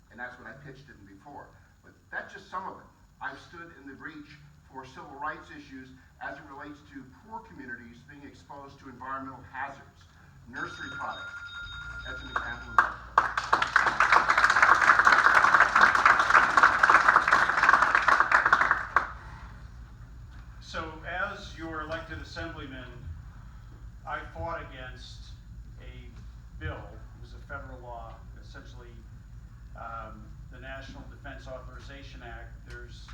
and that's what I pitched it before. But that's just some of it. I've stood in the breach for civil rights issues as it relates to poor communities being exposed to environmental hazards, nursery products. That's an example of that. So as your elected assemblyman, I fought against a bill, it was a federal law, essentially the National Defense Authorization Act. There's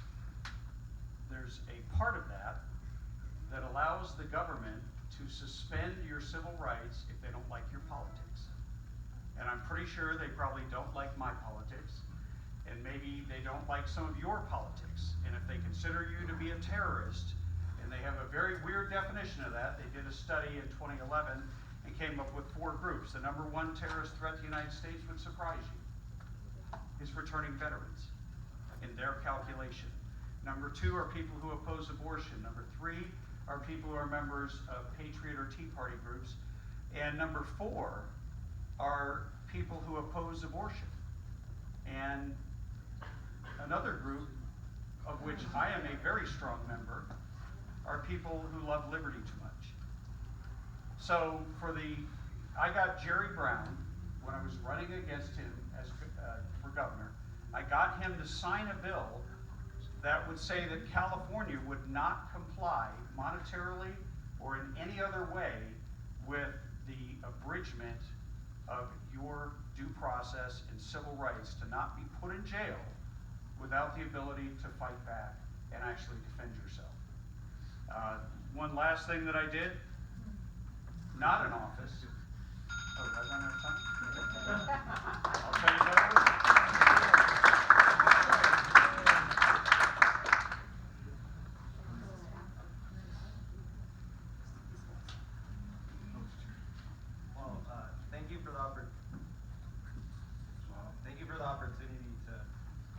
a part of that that allows the government to suspend your civil rights if they don't like your politics. And I'm pretty sure they probably don't like my politics, and maybe they don't like some of your politics. And if they consider you to be a terrorist, and they have a very weird definition of that, they did a study in 2011 and came up with 4 groups. The number 1 terrorist threat to the United States would surprise you, is returning veterans in their calculation. Number 2 are people who oppose abortion. Number 3 are people who are members of Patriot or Tea Party groups. And number 4 are people who oppose abortion. And another group, of which I am a very strong member, are people who love liberty too much. So I got Jerry Brown, when I was running against him for governor, I got him to sign a bill that would say that California would not comply monetarily or in any other way with the abridgment of your due process and civil rights to not be put in jail without the ability to fight back and actually defend yourself. One last thing that I did, not in office. Oh, did I run out of time? I'll tell you what it was. Thank you for the opportunity to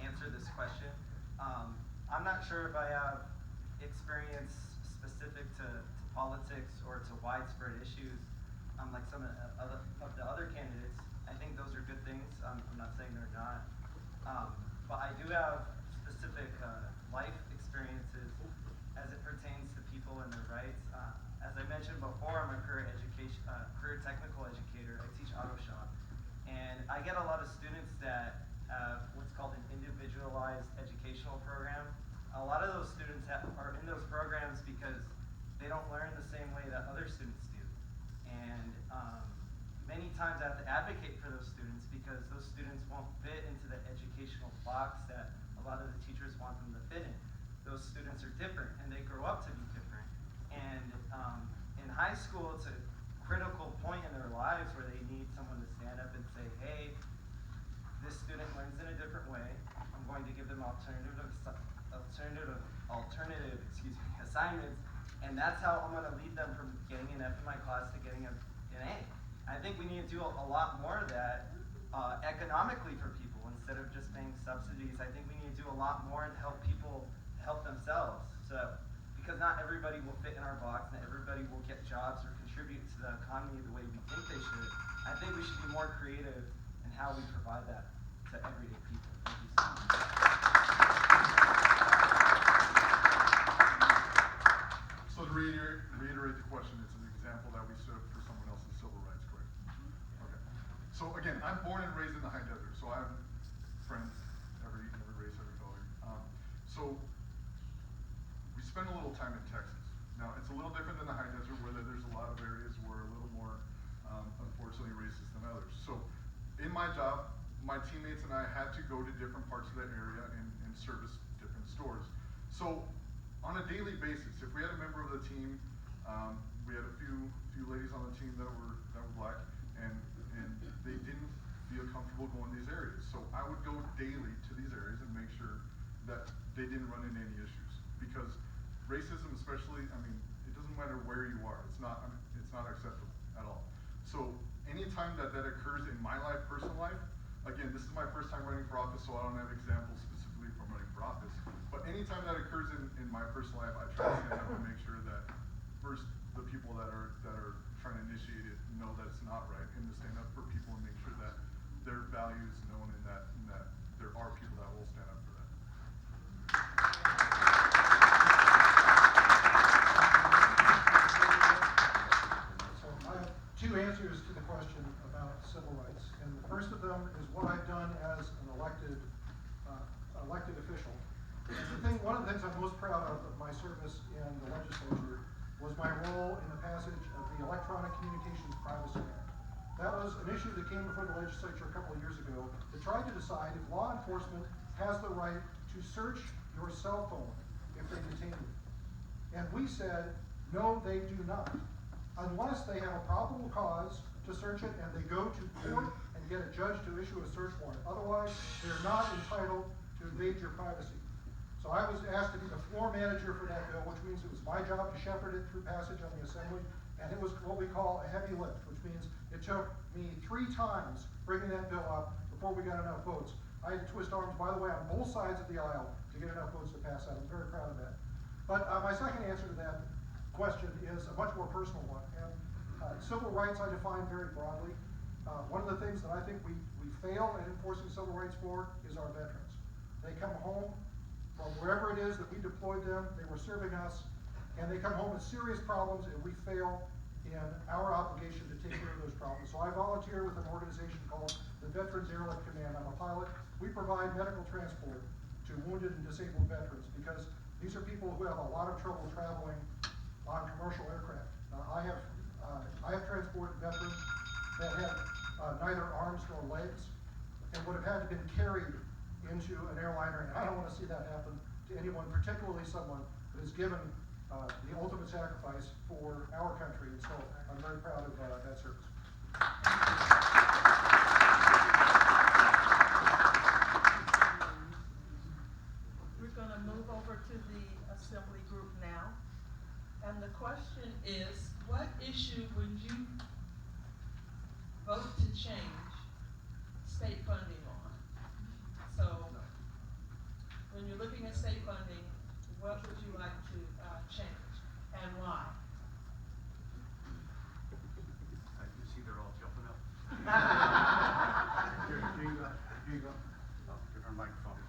answer this question. I'm not sure if I have experience specific to politics or to widespread issues, like some of the other candidates. I think those are good things. I'm not saying they're not. But I do have specific life experiences as it pertains to people and their rights. As I mentioned before, I'm a career technical educator. I teach auto shop. And I get a lot of students that have what's called an individualized educational program. A lot of those students are in those programs because they don't learn the same way that other students do. And many times I have to advocate for those students because those students won't fit into the educational box that a lot of the teachers want them to fit in. Those students are different and they grow up to be different. And in high school, it's a critical point in their lives where they need someone to stand up and say, hey, this student learns in a different way. I'm going to give them alternative assignments, and that's how I'm going to lead them from getting an F in my class to getting an A. I think we need to do a lot more of that economically for people instead of just paying subsidies. I think we need to do a lot more to help people help themselves. So, because not everybody will fit in our box, not everybody will get jobs or contribute to the economy the way we think they should. I think we should be more creative in how we provide that to everyday people. Thank you so much. So to reiterate the question, it's an example that we stood up for someone else's civil rights, correct? Okay. So again, I'm born and raised in the high desert, so I have friends, every race, every color. So we spend a little time in Texas. Now, it's a little different than the high desert where there's a lot of areas where a little more, unfortunately, racist than others. So in my job, my teammates and I had to go to different parts of that area and service different stores. So on a daily basis, if we had a member of the team, we had a few ladies on the team that were black, and they didn't feel comfortable going to these areas. So I would go daily to these areas and make sure that they didn't run into any issues. Because racism, especially, I mean, it doesn't matter where you are. It's not acceptable at all. So anytime that occurs in my life, personal life, again, this is my first time running for office, so I don't have examples specifically from running for office. But anytime that occurs in my personal life, I try to stand up and make sure that first the people that are trying to initiate it know that it's not right, and to stand up for people and make sure that their value is known and that there are people that will stand up for that. So I have two answers to the question about civil rights, and the first of them is what I've done as an elected official. And one of the things I'm most proud of my service in the legislature was my role in the passage of the Electronic Communications Privacy Act. That was an issue that came before the legislature a couple of years ago to try to decide if law enforcement has the right to search your cell phone if they detain you. And we said, no, they do not, unless they have a probable cause to search it and they go to court and get a judge to issue a search warrant. Otherwise, they're not entitled to invade your privacy. So I was asked to be the floor manager for that bill, which means it was my job to shepherd it through passage on the Assembly, and it was what we call a heavy lift, which means it took me 3 times bringing that bill up before we got enough votes. I had to twist arms, by the way, on both sides of the aisle to get enough votes to pass that. I'm very proud of that. But my second answer to that question is a much more personal one. And civil rights I define very broadly. One of the things that I think we fail at enforcing civil rights for is our veterans. They come home from wherever it is that we deployed them, they were serving us, and they come home with serious problems, and we fail in our obligation to take care of those problems. So I volunteer with an organization called the Veterans Airlift Command. I'm a pilot. We provide medical transport to wounded and disabled veterans because these are people who have a lot of trouble traveling on commercial aircraft. I have transported veterans that have neither arms nor legs and would have had to been carried into an airliner, and I don't want to see that happen to anyone, particularly someone that has given the ultimate sacrifice for our country, and so I'm very proud of that service. We're going to move over to the assembly group now, and the question is, what issue would you vote to change state funding on? So, when you're looking at state funding, what would you like to change, and why? I can see they're all jumping up. Here you go. Oh, give her a microphone.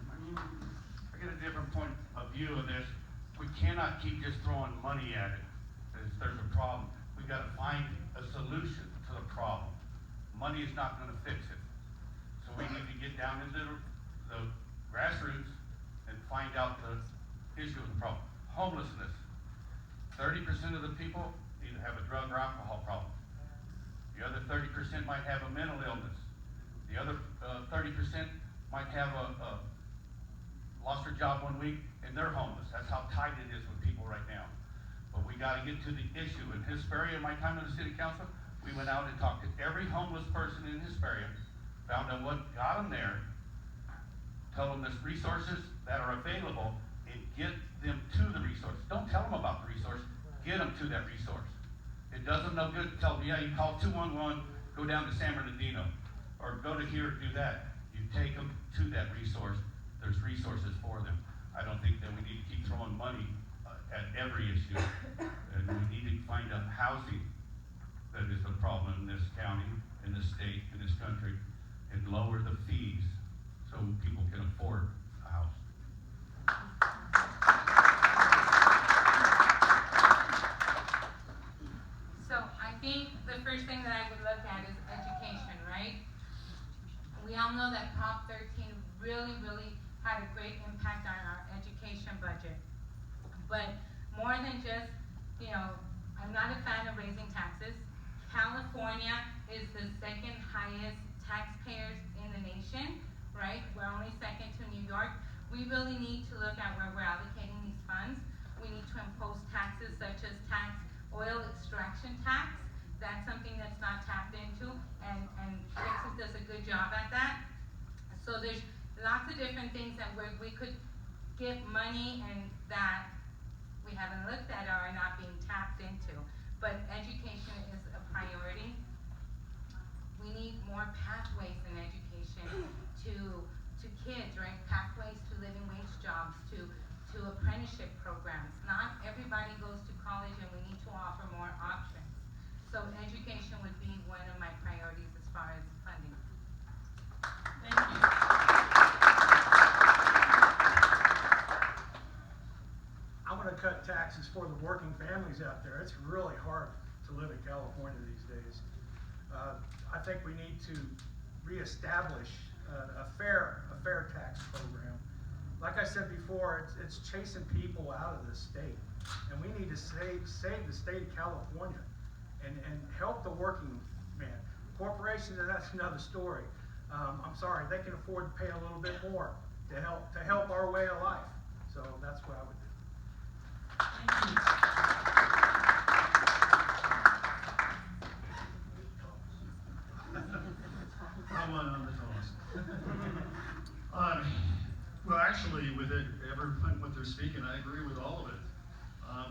I get a different point of view of this. We cannot keep just throwing money at it if there's a problem. We got to find a solution to the problem. Money is not going to fix it. So we need to get down into the grassroots and find out the issue of the problem. Homelessness. 30% of the people either have a drug or alcohol problem. The other 30% might have a mental illness. The other 30% might have lost their job one week and they're homeless. That's how tight it is with people right now. But we got to get to the issue. In Hesperia, my time in the city council, we went out and talked to every homeless person in Hesperia, found out what got them there, tell them there's resources that are available, and get them to the resource. Don't tell them about the resource, get them to that resource. It does them no good to tell them, yeah, you call 211, go down to San Bernardino, or go to here, do that. You take them to that resource, there's resources for them. I don't think that we need to keep throwing money at every issue, and we need to find out housing that is the problem in this county, in this state, in this country, and lower the fees so people can afford a house. So I think the first thing that I would look at is education, right? We all know that Prop 13 really had a great impact on our education budget. But more than just, I'm not a fan of raising taxes. California is the second highest taxpayers in the nation, right? We're only second to New York. We really need to look at where we're allocating these funds. We need to impose taxes such as oil extraction tax. That's something that's not tapped into, and Texas does a good job at that. So there's lots of different things that we could get money and that we haven't looked at or are not being tapped into. But education is a priority. We need more pathways in education to kids, right? Pathways to living wage jobs, to apprenticeship programs. Not everybody goes to college, and we need to offer more options. So education would be one of my priorities as far as funding. Thank you. I want to cut taxes for the working families out there. It's really hard to live in California these days. I think we need to reestablish a fair tax program. Like I said before, it's chasing people out of the state, and we need to save the state of California and help the working man. Corporations, that's another story. I'm sorry, they can afford to pay a little bit more to help our way of life. So that's what I would do. I'm on the toss. Well, actually, with everyone, what they're speaking, I agree with all of it.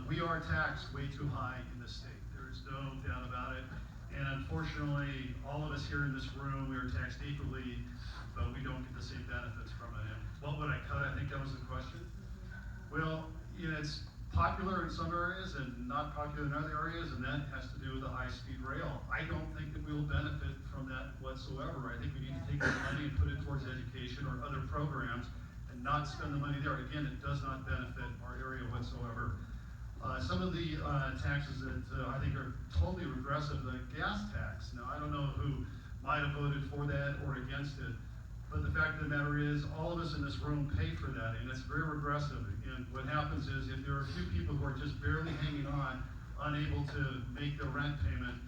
We are taxed way too high in this state. There is no doubt about it. And unfortunately, all of us here in this room, we are taxed equally, but we don't get the same benefits from it. And what would I cut? I think that was the question. Well, it's popular in some areas and not popular in other areas, and that has to do with the high-speed rail. I don't think that we will benefit from that whatsoever. I think we need to take that money and put it towards education or other programs and not spend the money there. Again, it does not benefit our area whatsoever. Some of the taxes that I think are totally regressive, the gas tax. Now, I don't know who might have voted for that or against it, but the fact of the matter is, all of us in this room pay for that, and it's very regressive. And what happens is, if there are a few people who are just barely hanging on, unable to make their rent payment,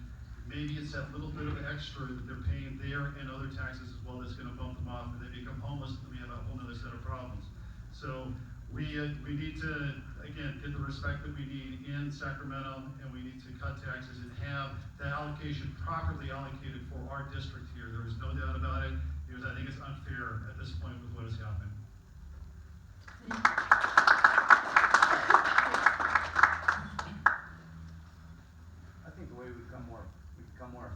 maybe it's that little bit of extra that they're paying there and other taxes as well that's going to bump them off, and they become homeless, and we have a whole other set of problems. So we need to, again, get the respect that we need in Sacramento, and we need to cut taxes and have the allocation properly allocated for our district here. There is no doubt about it, because I think it's unfair at this point with what is happening. I think the way we become more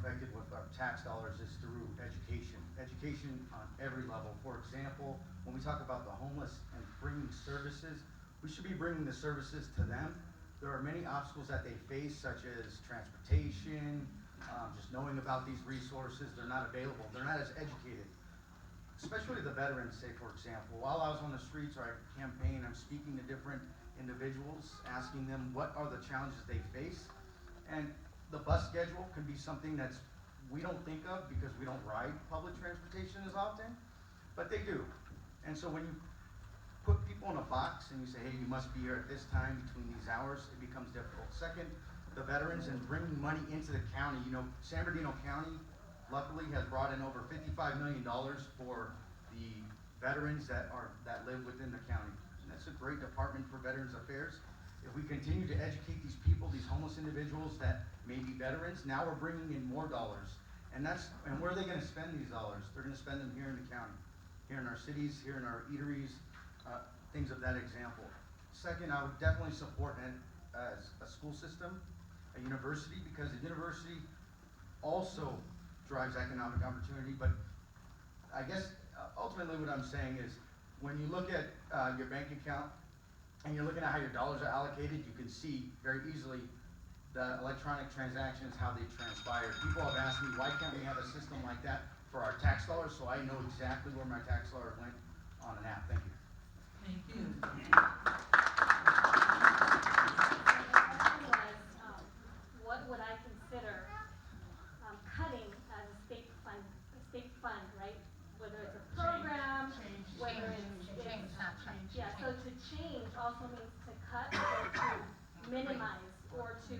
effective with our tax dollars is through education. Education on every level. For example, when we talk about the homeless and bringing services, we should be bringing the services to them. There are many obstacles that they face, such as transportation, just knowing about these resources. They're not available. They're not as educated. Especially the veterans, say, for example. While I was on the streets or I campaign, I'm speaking to different individuals, asking them what are the challenges they face. And the bus schedule can be something we don't think of because we don't ride public transportation as often, but they do. And so when you put people in a box and you say, hey, you must be here at this time between these hours, it becomes difficult. Second, the veterans and bringing money into the county. You know, San Bernardino County, luckily, has brought in over $55 million for the veterans that live within the county. And that's a great department for Veterans Affairs. If we continue to educate these people, these homeless individuals that may be veterans, now we're bringing in more dollars. And where are they going to spend these dollars? They're going to spend them here in the county, here in our cities, here in our eateries, things of that example. Second, I would definitely support a school system, a university, because the university also drives economic opportunity. But I guess ultimately what I'm saying is, when you look at your bank account and you're looking at how your dollars are allocated, you can see very easily the electronic transactions, how they transpire. People have asked me, why can't we have a system like that for our tax dollars, so I know exactly where my tax dollars went on an app. Thank you. Thank you. What would I consider cutting as a state fund, right? Whether it's a program, whether it's yeah. So to change also means to cut or to minimize or to,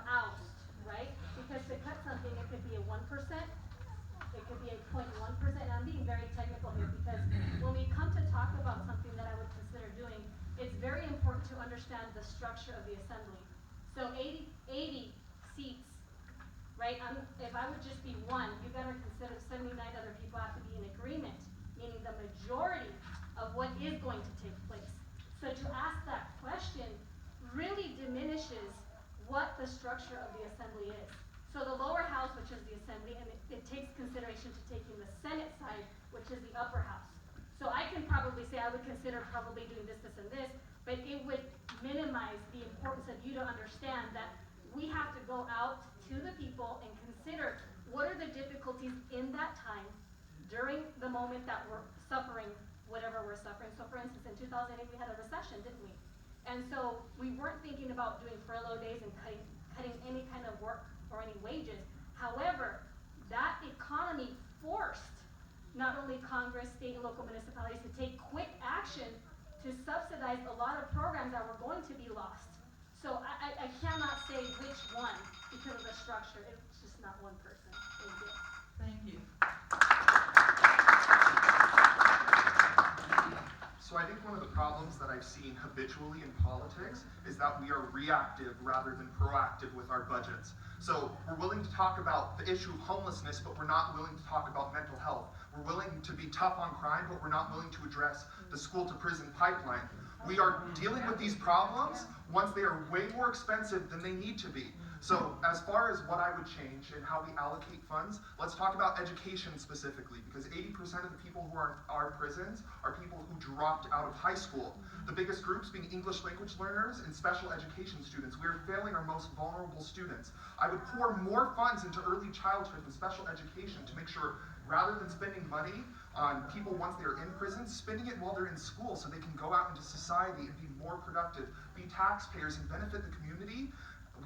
oust, right? Because to cut something, it could be a 1%, it could be a 0.1%. And I'm being very technical here because when we come to talk about something that I would consider doing, it's very important to understand the structure of the assembly. So 80 seats, right? If I would just be one, you gotta consider 79 other people have to be in agreement, meaning the majority of what is going to take place. So to ask that question really diminishes what the structure of the assembly is. So the lower house, which is the assembly, and if it takes consideration to taking the Senate side, which is the upper house. So I can probably say I would consider probably doing this, this, and this, but it would minimize the importance of you to understand that we have to go out to the people and consider what are the difficulties in that time during the moment that we're suffering whatever we're suffering. So for instance, in 2008 we had a recession, didn't we? And so we weren't thinking about doing furlough days and cutting any kind of work or any wages. However, that economy forced not only Congress, state and local municipalities to take quick action to subsidize a lot of programs that were going to be lost. So I cannot say which one because of the structure. It's just not one person. Thank you. So I think one of the problems that I've seen habitually in politics is that we are reactive rather than proactive with our budgets. So we're willing to talk about the issue of homelessness, but we're not willing to talk about mental health. We're willing to be tough on crime, but we're not willing to address the school to prison pipeline. We are dealing with these problems once they are way more expensive than they need to be. So as far as what I would change and how we allocate funds, let's talk about education specifically, because 80% of the people who are in our prisons are people who dropped out of high school. The biggest groups being English language learners and special education students. We are failing our most vulnerable students. I would pour more funds into early childhood and special education to make sure, rather than spending money on people once they're in prison, spending it while they're in school so they can go out into society and be more productive, be taxpayers and benefit the community.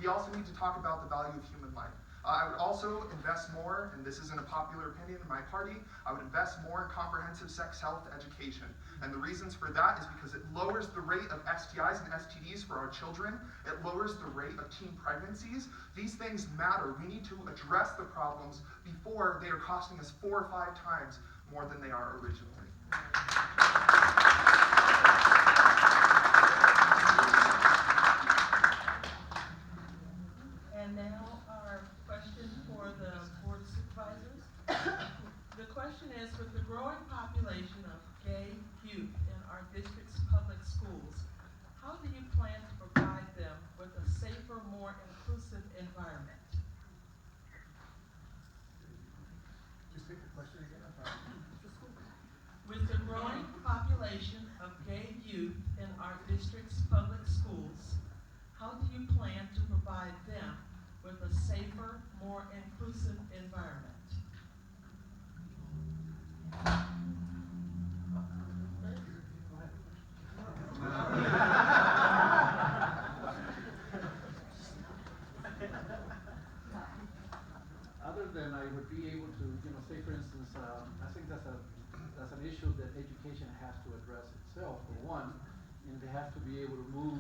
We also need to talk about the value of human life. I would also invest more, and this isn't a popular opinion in my party, I would invest more in comprehensive sex health education. And the reasons for that is because it lowers the rate of STIs and STDs for our children. It lowers the rate of teen pregnancies. These things matter. We need to address the problems before they are costing us 4 or 5 times more than they are originally. And now our question for the Board of Supervisors. The question is, with the growing population of gay youth in our district's public schools, how do you plan to provide them with a safer, more inclusive environment? Just take the question again. With the growing population of gay youth in our district's public schools, how do you plan to provide them with a safer, more inclusive environment? Other than I would be able to, say for instance, I think that's an issue that education has to address itself, for one, and they have to be able to move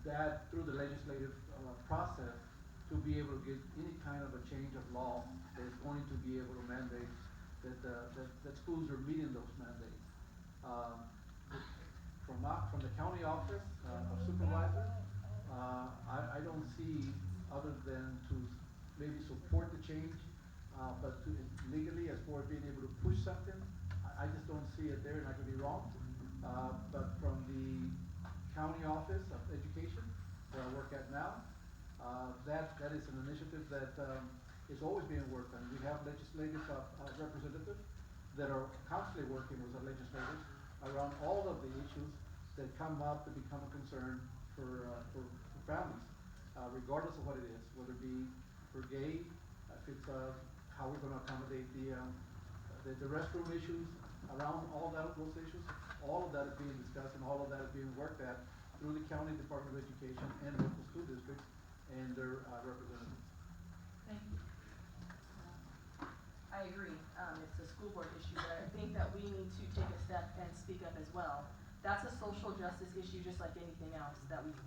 that through the legislative process to be able to get any kind of a change of law that is going to be able to mandate that schools are meeting those mandates. From the county office of supervisor, I don't see other than to maybe support the change, but to legally, as far as being able to push something, I just don't see it there, and I could be wrong. But from the county office of education, where I work at now, that is an initiative that is always being worked on. We have legislative representatives that are constantly working with our legislators around all of the issues that come up to become a concern for families, regardless of what it is, whether it be for gay, if it's how we're going to accommodate the restroom issues, around all those issues. All of that is being discussed and all of that is being worked at through the County Department of Education and local school districts and their representatives. Thank you. I agree. It's a school board issue, but I think that we need to take a step and speak up as well. That's a social justice issue just like anything else,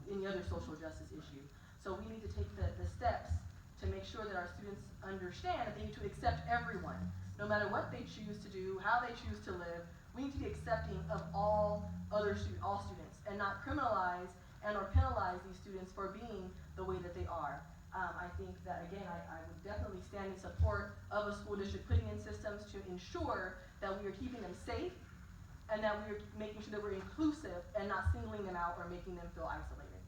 any other social justice issue. So we need to take the steps to make sure that our students understand that they need to accept everyone, no matter what they choose to do, how they choose to live. We need to be accepting of all students, and not criminalize and or penalize these students for being the way that they are. I think that, again, I would definitely stand in support of a school district putting in systems to ensure that we are keeping them safe and that we are making sure that we're inclusive and not singling them out or making them feel isolated.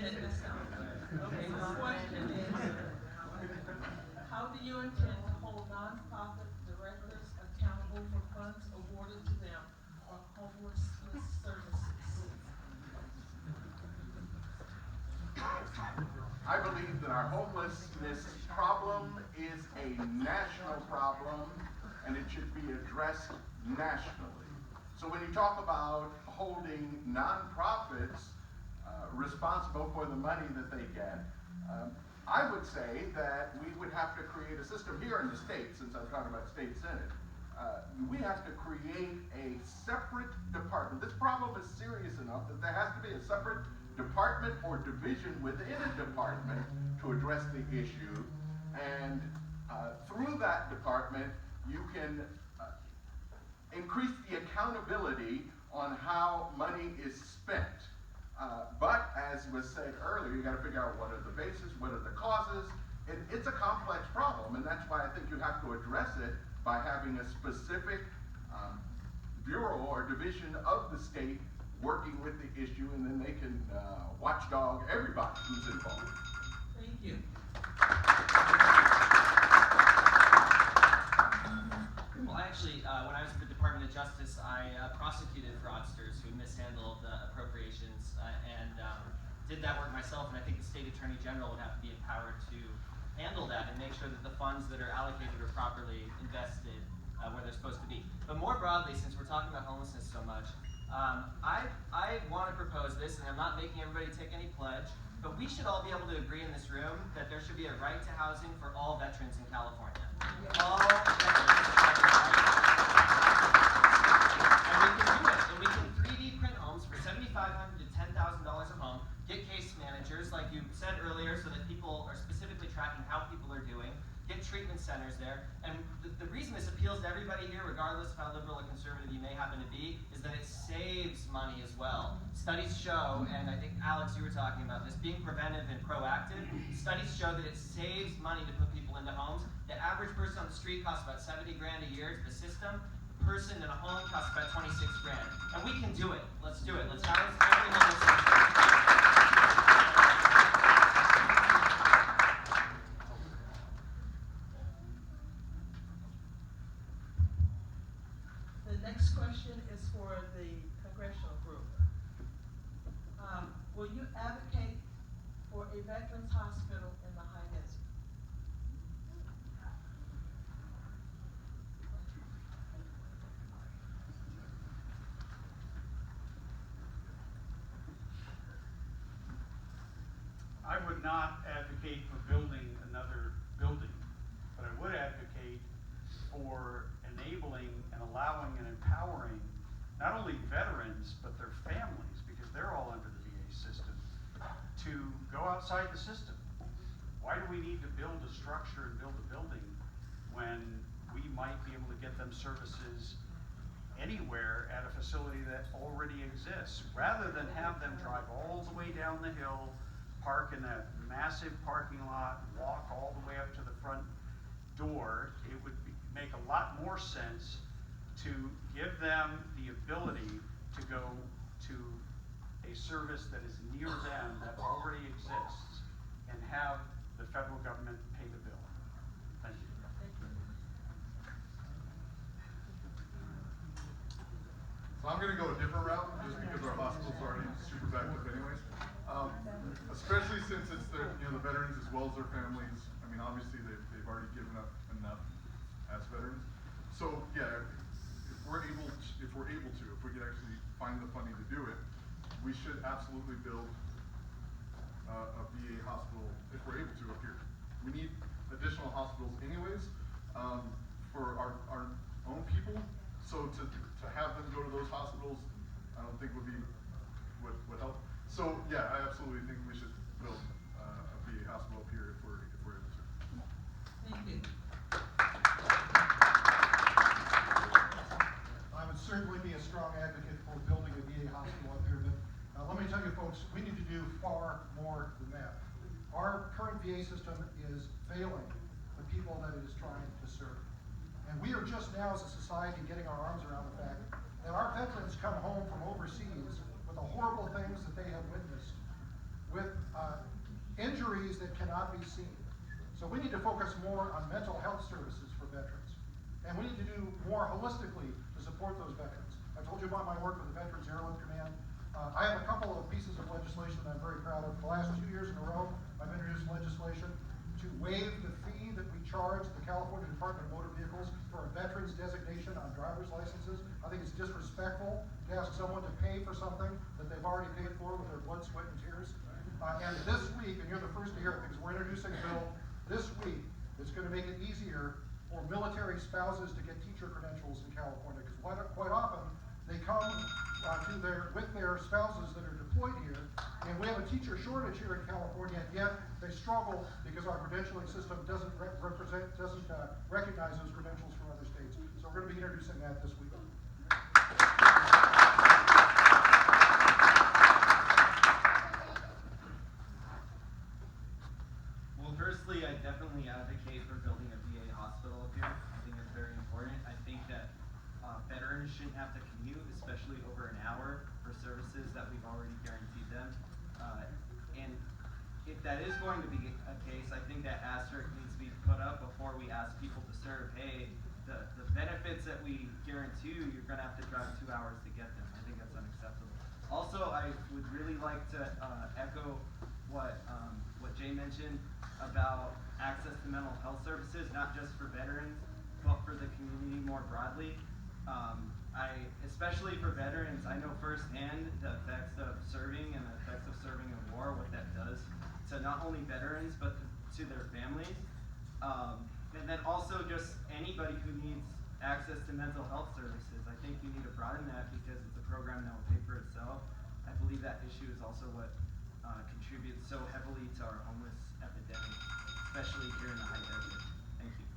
minute this time. Okay, the question is, how do you intend to hold nonprofit directors accountable for funds awarded to them for homelessness services? I believe that our homelessness problem is a national problem, and it should be addressed nationally. So when you talk about holding nonprofits responsible for the money that they get, I would say that we would have to create a system here in the state, since I'm talking about state senate. We have to create a separate department. This problem is serious enough that there has to be a separate department or division within a department to address the issue, and through that department you can increase the accountability on how money is spent. But as was said earlier, you got to figure out what are the bases, what are the causes. It's a complex problem, and that's why I think you have to address it by having a specific bureau or division of the state working with the issue, and then they can watchdog everybody who's involved. Thank you. Well, actually, when I was at the Department of Justice, I prosecuted fraudsters who mishandled appropriations and did that work myself, and I think the state attorney general would have to be empowered to handle that and make sure that the funds that are allocated are properly invested where they're supposed to be. But more broadly, since we're talking about homelessness so much, I want to propose this, and I'm not making everybody take any pledge, but we should all be able to agree in this room that there should be a right to housing for all veterans in California. All veterans. And we can do it. And we can 3D print homes for $7,500 to $10,000 a home, get case managers, like you said earlier, so that people are specifically tracking how people are doing, get treatment centers there. And the reason this appeals to everybody here, regardless of how liberal or conservative you may happen to be, is that it saves money as well. Studies show, and I think Alex, you were talking about this, being preventive and proactive, studies show that it saves money to put people into homes. The average person on the street costs about 70 grand a year to the system. The person in a home costs about 26 grand. And we can do it. Let's do it. Let's house every homeless person. The next question is for the congressional group. Will you advocate for a veterans hospital in the high desert? I would not advocate for building another building, but I would advocate for enabling and allowing and empowering not only veterans, but their families, because they're all under the VA system, to go outside the system. Why do we need to build a structure and build a building when we might be able to get them services anywhere at a facility that already exists, rather than have them drive all the way down the hill, park in that massive parking lot, walk all the way up to the front door? It would make a lot more sense to give them the ability to go to a service that is near them, that already exists, and have the federal government pay the bill. Thank you. So I'm gonna go a different route, just because our hospital's already super backed up anyways. Especially since it's the veterans as well as their families. I mean, obviously they've already given up enough as veterans. So yeah, if we could actually find the funding to do it, we should absolutely build a VA hospital if we're able to up here. We need additional hospitals anyways for our own people. So to have them go to those hospitals, I don't think would help. So yeah, I absolutely think we should build a VA hospital up here if we're able to. Thank you. I would certainly be a strong advocate for building a VA hospital up here, but let me tell you folks, we need to do far more than that. Our current VA system is failing the people that it is trying to serve. And we are just now as a society getting our arms around the fact that our veterans come home from overseas with the horrible things that they have witnessed with injuries that cannot be seen. So we need to focus more on mental health services for veterans. And we need to do more holistically to support those veterans. I told you about my work with the Veterans Airlift Command. I have a couple of pieces of legislation that I'm very proud of. For the last 2 years in a row, I've introduced legislation to waive the fee that we charge the California Department of Motor Vehicles for a veteran's designation on driver's licenses. I think it's disrespectful to ask someone to pay for something that they've already paid for with their blood, sweat, and tears. And this week, and you're the first to hear it because we're introducing a bill this week that's going to make it easier for military spouses to get teacher credentials in California. Because quite often, they come with their spouses that are deployed here, and we have a teacher shortage here in California, and yet they struggle because our credentialing system doesn't recognize those credentials from other states. So we're going to be introducing that this week. Well, firstly, I definitely advocate for building a VA hospital up here. I think it's very important. I think that veterans shouldn't have to commute, especially over an hour, for services that we've already guaranteed them. And if that is going to be a case, I think that asterisk needs to be put up before we ask people to serve. Hey, the benefits that we guarantee you, you're going to have to drive 2 hours to get them. I think that's unacceptable. Also, I would really like to echo what Jay mentioned about access to mental health services, not just for veterans, but for the community more broadly. Especially for veterans, I know firsthand the effects of serving and the effects of serving in war, what that does to not only veterans, but to their families. And then also just anybody who needs access to mental health services. I think you need to broaden that because it's a program that will pay for itself. I believe that issue is also what contributes so heavily to our homeless epidemic, especially here in the high desert. Thank you.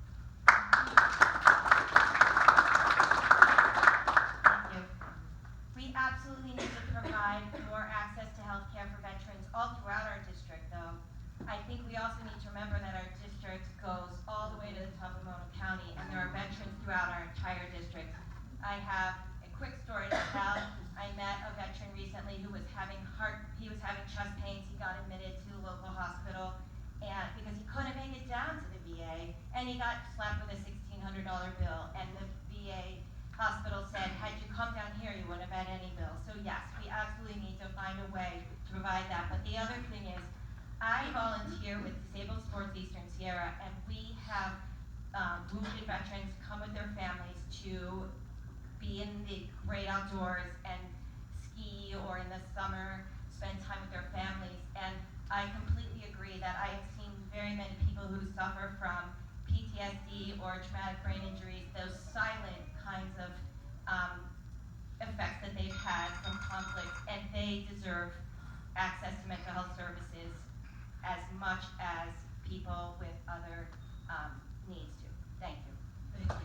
We absolutely need to provide more access to health care for veterans all throughout our district, though. I think we also need to remember that our district goes all the way to the top of Mono County, and there are veterans throughout our entire district. I have a quick story to tell. I met a veteran recently who was having chest pains. He got admitted to the local hospital, and because he couldn't make it down to the VA, and he got slapped with a $1,600 bill, and the VA hospital said, had you come down here, you wouldn't have had any bills. So yes, we absolutely need to find a way to provide that. But the other thing is, I volunteer with Disabled Sports Eastern Sierra, and we have wounded veterans come with their families to be in the great outdoors and ski, or in the summer, spend time with their families. And I completely agree that I have seen very many people who suffer from PTSD or traumatic brain injuries, those silent kinds of effects that they've had from conflicts, and they deserve access to mental health services as much as people with other needs do. Thank you. Thank you.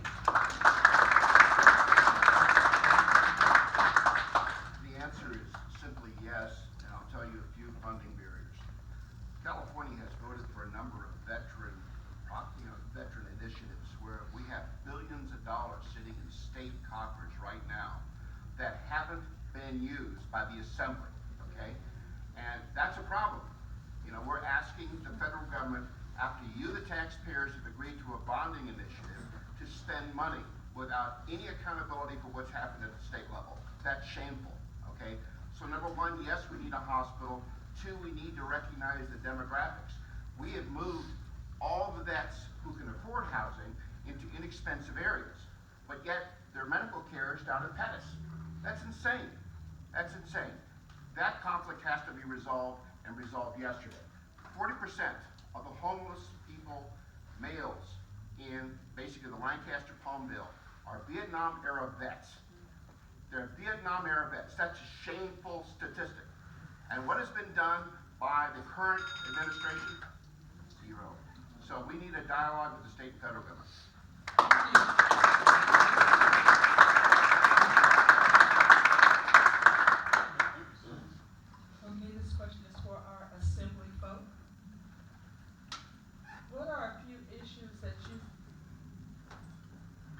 The answer is simply yes, and I'll tell you a few funding barriers. California has voted for a number of veteran initiatives where we have billions of dollars sitting in state coffers right now that haven't been used by the Assembly, okay? And that's a problem. You know, we're asking the federal government, after you, the taxpayers, have agreed to a bonding initiative, to spend money without any accountability for what's happened at the state level. That's shameful, okay? So number one, yes, we need a hospital. Two, we need to recognize the demographics. We have moved all the vets who can afford housing into inexpensive areas, but yet their medical care is down at Pettis. That's insane. That's insane. That conflict has to be resolved, and resolved yesterday. 40% of the homeless people, males, in basically the Lancaster Palmville are Vietnam-era vets. They're Vietnam-era vets. That's a shameful statistic. And what has been done by the current administration? Zero. So we need a dialogue with the state and federal government. Okay, this question is for our assembly folk. What are a few issues that you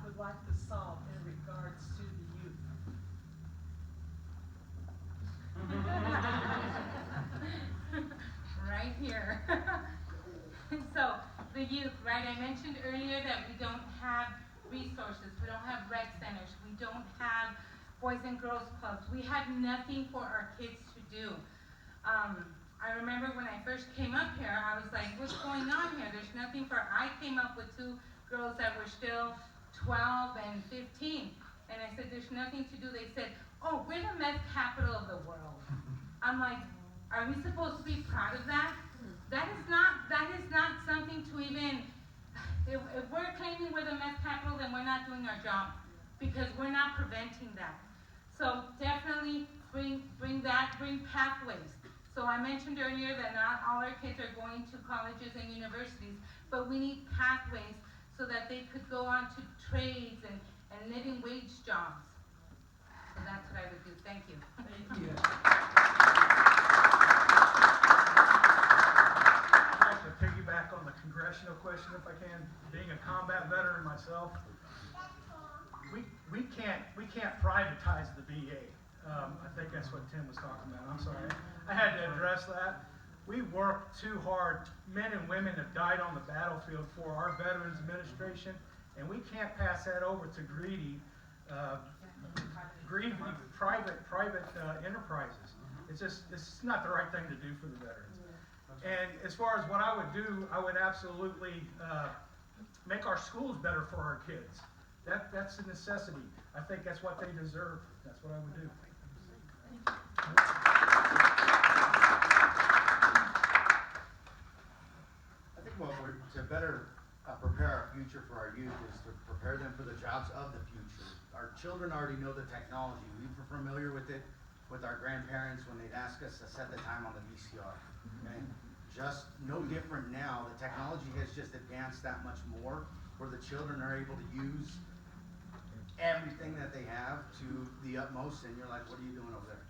would like to solve in regards to the youth? So, the youth, right? I mentioned earlier that we don't have resources. We don't have rec centers. We don't have boys and girls clubs. We have nothing for our kids to do. I remember when I first came up here, I was like, what's going on here? There's nothing for, I came up with 2 girls that were still 12 and 15. And I said, there's nothing to do. They said, oh, we're the meth capital of the world. I'm like, are we supposed to be proud of that? That is not something to even, if we're claiming we're the meth capital, then we're not doing our job because we're not preventing that. So definitely bring pathways. So I mentioned earlier that not all our kids are going to colleges and universities, but we need pathways so that they could go on to trades and living wage jobs. So that's what I would do. Thank you. Thank you. I'd like to piggyback on the congressional question if I can. Being a combat veteran myself, we can't privatize the VA. I think that's what Tim was talking about. I'm sorry. I had to address that. We work too hard. Men and women have died on the battlefield for our Veterans Administration, and we can't pass that over to greedy private enterprises. It's not the right thing to do for the veterans. And as far as what I would do, I would absolutely make our schools better for our kids. That's a necessity. I think that's what they deserve. That's what I would do. I think what we're to better prepare our future for our youth is to prepare them for the jobs of the future. Our children already know the technology. We were familiar with it with our grandparents when they'd ask us to set the time on the VCR. Okay? Just no different now. The technology has just advanced that much more where the children are able to use everything that they have to the utmost, and you're like, what are you doing over there?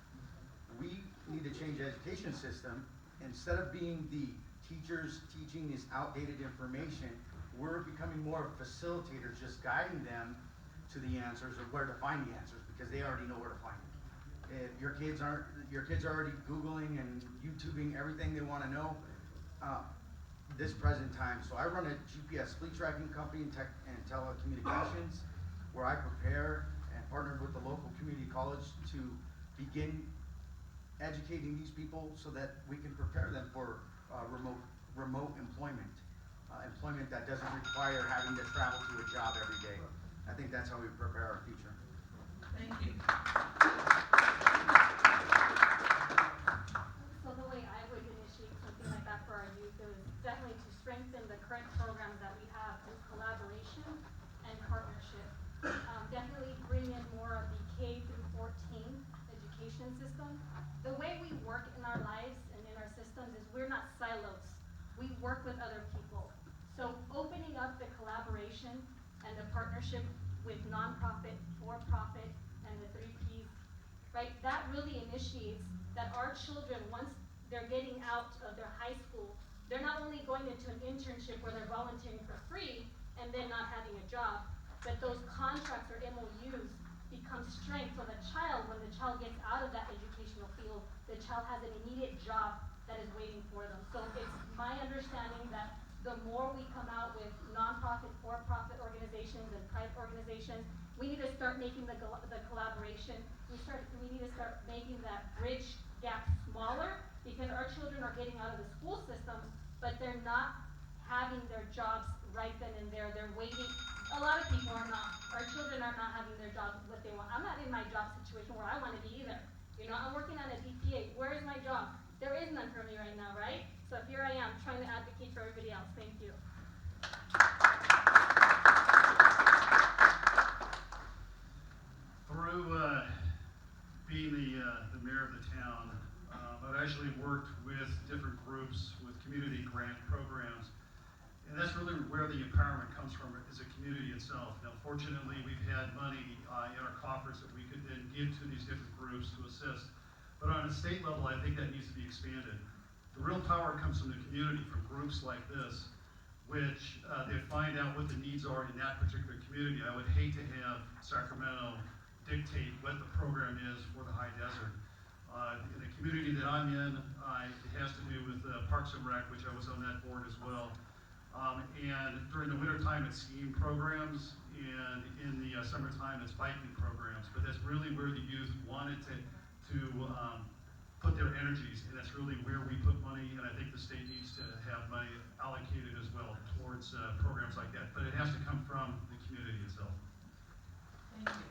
We need to change the education system. Instead of being the teachers teaching this outdated information, we're becoming more facilitators, just guiding them to the answers or where to find the answers because they already know where to find it. If your kids are already Googling and YouTubing everything they want to know, this present time. So I run a GPS fleet tracking company in tech and telecommunications, where I prepare and partnered with the local community college to begin educating these people so that we can prepare them for remote employment, employment that doesn't require having to travel to a job every day. I think that's how we prepare our future. Thank you. So the way I would initiate something like that for our youth is definitely to strengthen the current programs that we have through collaboration and partnership. Definitely bring in more of the K through 14 education system. The way we work in our lives and in our systems is we're not silos. We work with other people. So opening up the collaboration and the partnership with nonprofit, for-profit, and the 3 Ps, right? That really initiates that our children, once they're getting out of their high school, they're not only going into an internship where they're volunteering for free and then not having a job, but those contracts or MOUs become strength for the child. When the child gets out of that educational field, the child has an immediate job that is waiting for them. So it's my understanding that the more we come out with nonprofit, for-profit organizations and private organizations, we need to start making the collaboration. We need to start making that bridge gap smaller because our children are getting out of the school system, but they're not having their jobs right then and there. They're waiting. A lot of people are not. Our children are not having their jobs what they want. I'm not in my job situation where I want to be either. You know, I'm working on a DPA. Where is my job? There is none for me right now, right? So here I am trying to advocate for everybody else. Thank you. Through being the mayor of the town, I've actually worked with different groups with community grant programs. And that's really where the empowerment comes from, is the community itself. Now, fortunately, we've had money in our coffers that we could then give to these different groups to assist. But on a state level, I think that needs to be expanded. The real power comes from the community, from groups like this, which they find out what the needs are in that particular community. I would hate to have Sacramento dictate what the program is for the high desert. In the community that I'm in, it has to do with Parks and Rec, which I was on that board as well. And during the wintertime, it's skiing programs, and in the summertime, it's biking programs. But that's really where the youth wanted to put their energies, and that's really where we put money, and I think the state needs to have money allocated as well towards programs like that. But it has to come from the community itself. Thank you.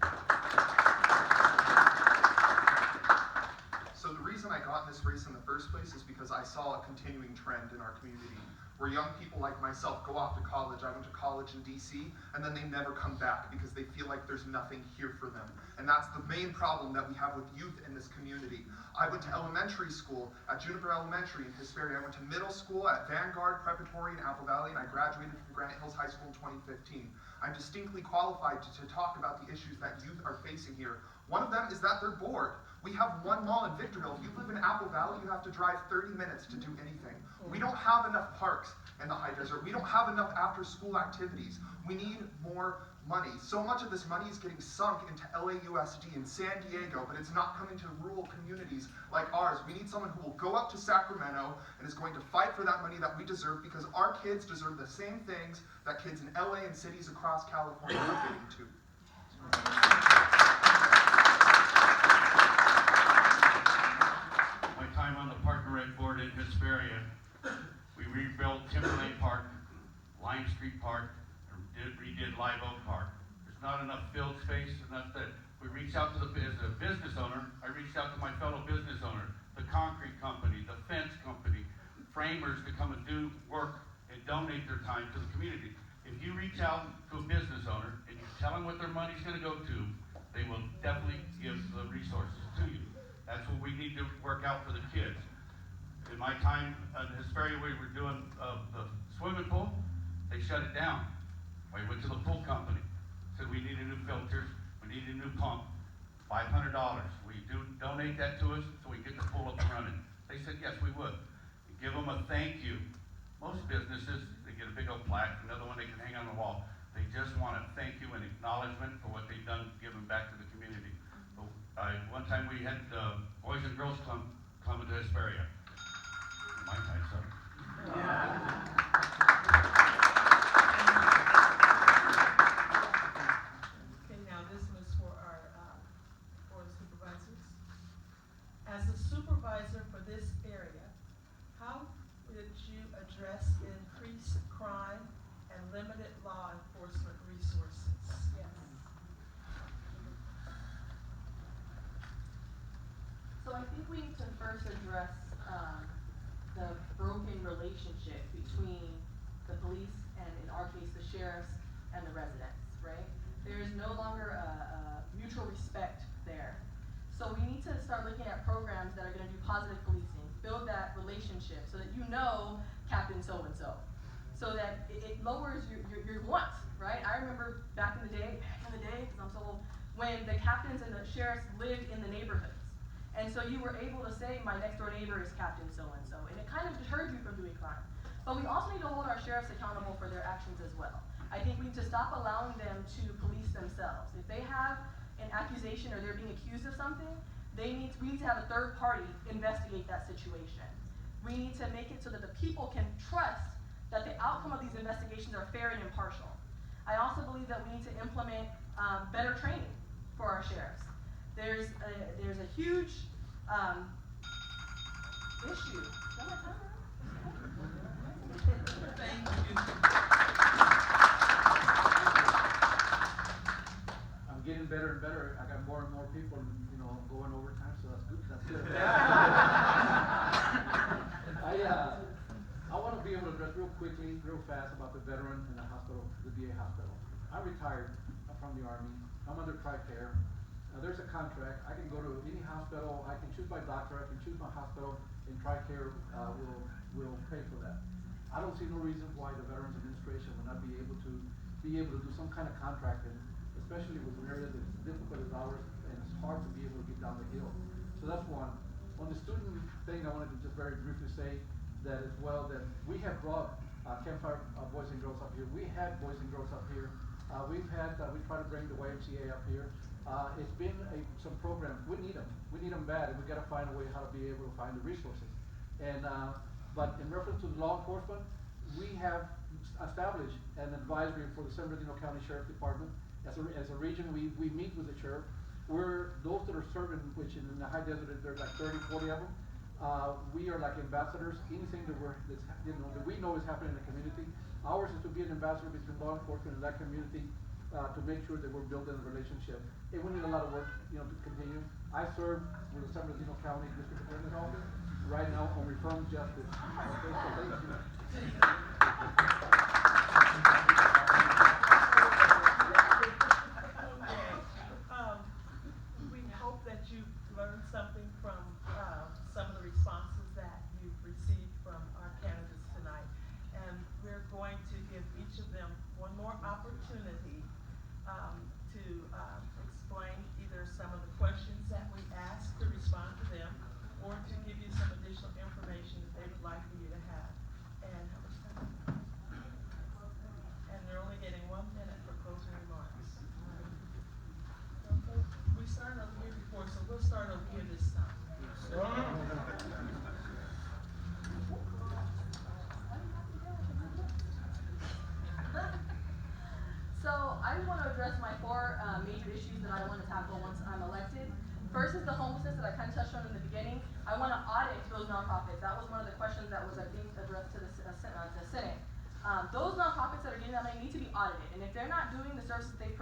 So the reason I got in this race in the first place is because I saw a continuing trend in our community where young people like myself go off to college. I went to college in DC, and then they never come back because they feel like there's nothing here for them. And that's the main problem that we have with youth in this community. I went to elementary school at Juniper Elementary in Hesperia. I went to middle school at Vanguard Preparatory in Apple Valley, and I graduated from Granite Hills High School in 2015. I'm distinctly qualified to talk about the issues that youth are facing here. One of them is that they're bored. We have one mall in Victorville. If you live in Apple Valley, you have to drive 30 minutes to do anything. We don't have enough parks in the high desert. We don't have enough after-school activities. We need more money. So much of this money is getting sunk into LAUSD in San Diego, but it's not coming to rural communities like ours. We need someone who will go up to Sacramento and is going to fight for that money that we deserve, because our kids deserve the same things that kids in LA and cities across California are getting to. My time on the Park and Rec board in Hesperia, we rebuilt Timberlane Park, Lime Street Park, redid Live Oak Park. There's not enough field space, enough that we reached out to as a business owner, I reached out to my fellow business owner, the concrete company, the fence company, framers to come and do work and donate their time to the community. If you reach out to a business owner and you tell them what their money's gonna go to, they will definitely give the resources to you. That's what we need to work out for the kids. In my time in Hesperia, we were doing the swimming pool, they shut it down. I went to the pool company, said we needed new filters, we need a new pump, $500. Will you donate that to us so we get the pool up and running? They said yes, we would. You give them a thank you. Most businesses, they get a big old plaque, another one they can hang on the wall. They just want a thank you and acknowledgement for what they've done, giving back to the community. But, one time we had Boys and Girls Club come into Hesperia. My time, so. Okay, now this was for our board of supervisors. As a supervisor for this area, how would you address increased crime and limited law enforcement resources? Yes. So I think we need to first address the broken relationship between the police and, in our case, the sheriffs and the residents, right? There is no longer a mutual respect there. So we need to start looking at programs that are going to do positive policing, build that relationship so that you know Captain so-and-so, so that it lowers your wants, right? I remember back in the day, because I'm so old, when the captains and the sheriffs lived in the neighborhoods. And so you were able to say, my next door neighbor is Captain so-and-so, and it kind of deterred you from doing crime. But we also need to hold our sheriffs accountable for their actions as well. I think we need to stop allowing them to police themselves. If they have an accusation or they're being accused of something, we need to have a third party investigate that situation. We need to make it so that the people can trust that the outcome of these investigations are fair and impartial. I also believe that we need to implement better training for our sheriffs. There's a huge issue. Thank you. I'm getting better and better. I got more and more people, going overtime, so that's good. That's good. I want to be able to address real quickly, real fast about the veteran in the hospital, the VA hospital. I'm retired from the Army. I'm under TRICARE. There's a contract. I can go to any hospital. I can choose my doctor. I can choose my hospital, and TRICARE will pay for that. I don't see no reason why the Veterans Administration will not be able to do some kind of contracting, especially with an area that's difficult as ours, and it's hard to be able to get down the hill. So that's one. On the student thing, I wanted to just very briefly say that as well, that we have brought Campfire Boys and Girls up here. We had Boys and Girls up here. We try to bring the YMCA up here. It's been some programs, we need them bad, and we gotta find a way how to be able to find the resources. And, but in reference to law enforcement, we have established an advisory for the San Bernardino County Sheriff Department. As a region, we meet with the sheriff. Those that are serving, which in the high desert, there's like 30, 40 of them. We are like ambassadors. Anything that that we know is happening in the community. Ours is to be an ambassador between law enforcement and that community to make sure that we're building a relationship. And we need a lot of work, to continue. I serve with the San Bernardino County District Attorney's Office right now on reform justice. Okay, so thank you. We hope that you've learned something from some of the responses that you've received from our candidates tonight. And we're going to give each of them one more opportunity to explain either some of the questions that we asked, to respond to them, or to give you some additional information that they would like for you to have. And how much time? And they're only getting 1 minute for closing remarks. Okay, we started over here before, so we'll start over here this time. So I just want to address my 4 major issues that I want to tackle once I'm elected. First is the homelessness that I kind of touched on in the beginning. I want to audit those nonprofits. That was one of the questions that was, I think, addressed to the Senate. Those nonprofits that are getting that money need to be audited, and if they're not doing the services they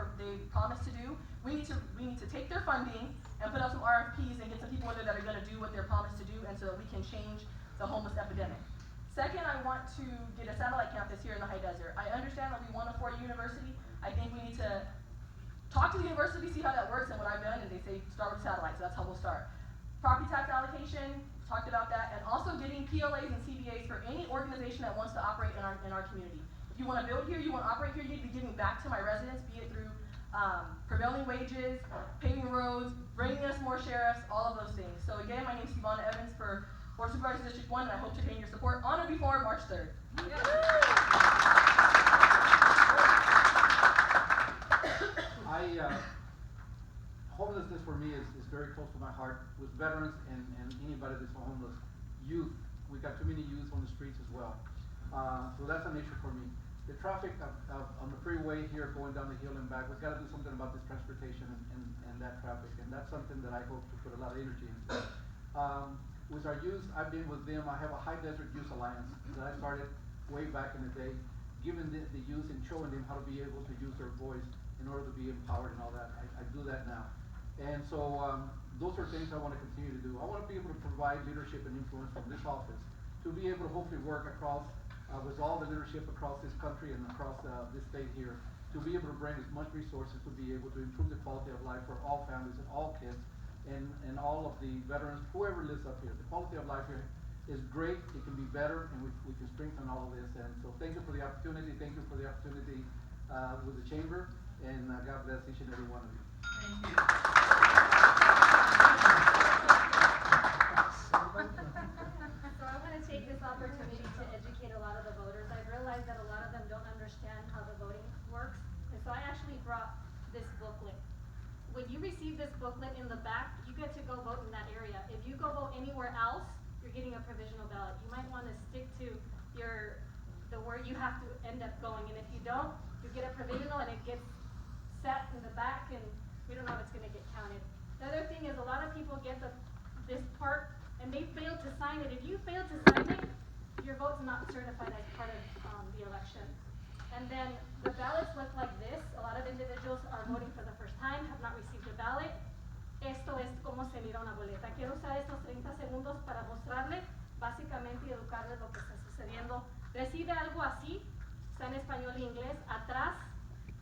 promised to do, we need to take their funding and put out some RFPs and get some people in there that are going to do what they're promised to do, and so that we can change the homeless epidemic. Second, I want to get a satellite campus here in the high desert. I understand that we want a 4 university. I think we need to talk to the university, see how that works, and what I've done, and they say start with satellite, so that's how we'll start. Property tax allocation, talked about that, and also getting PLAs and CBAs for any organization that wants to operate in our community. If you want to build here, you want to operate here, you need to be giving back to my residents, be it through prevailing wages, paving roads, bringing us more sheriffs, all of those things. So again, my name is Ivana Evans for Board of Supervisors District 1, and I hope to gain your support on or before March 3rd. Homelessness for me is very close to my heart with veterans and anybody that's homeless. Youth, we got too many youth on the streets as well. So that's an issue for me. The traffic on the freeway here going down the hill and back, we've got to do something about this transportation and that traffic, and that's something that I hope to put a lot of energy into. With our youth, I've been with them. I have a High Desert Youth Alliance that I started way back in the day, giving the youth and showing them how to be able to use their voice in order to be empowered and all that. I do that now. And so those are things I want to continue to do. I want to be able to provide leadership and influence from this office to be able to hopefully work across with all the leadership across this country and across this state here, to be able to bring as much resources to be able to improve the quality of life for all families and all kids and all of the veterans, whoever lives up here. The quality of life here is great. It can be better, and we can strengthen all of this. And so thank you for the opportunity. Thank you for the opportunity with the chamber, and God bless each and every one of you. Thank you. So I want to take this opportunity to educate a lot of the voters. I've realized that a lot of them don't understand how the voting works, and so I actually brought this booklet. When you receive this booklet in the back, you get to go vote in that area. If you go vote anywhere else, you're getting a provisional ballot. You might want to stick to where you have to end up going, and if you don't, you get a provisional and it gets set in the back, and we don't know if it's going to get counted. The other thing is a lot of people get this part and they fail to sign it. If you fail to sign it, your vote's not certified as part of the election. And then the ballots look like this. A lot of individuals are voting for the first time, have not received a ballot. Esto es como se mira una boleta. Quiero usar estos 30 segundos para mostrarle, básicamente, y educarle lo que está sucediendo. Recibe algo así, está en español e inglés. Atrás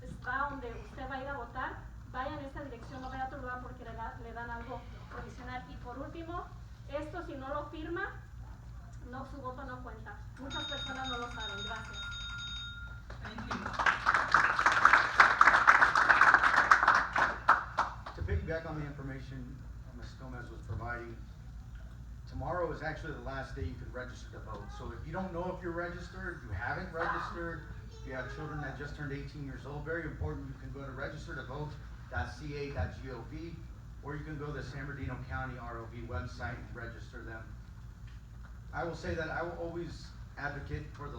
está donde usted va a ir a votar. Vaya en esta dirección, no vaya a otro lugar porque le dan algo provisional. Y por último, esto si no lo firma, su voto no cuenta. Muchas personas no lo saben. Gracias. Thank you. To piggyback on the information Ms. Gomez was providing, tomorrow is actually the last day you can register to vote. So if you don't know if you're registered, you haven't registered, you have children that just turned 18 years old, very important, you can go to register to vote .ca.gov, or you can go to the San Bernardino County ROV website and register them. I will say that I will always advocate for the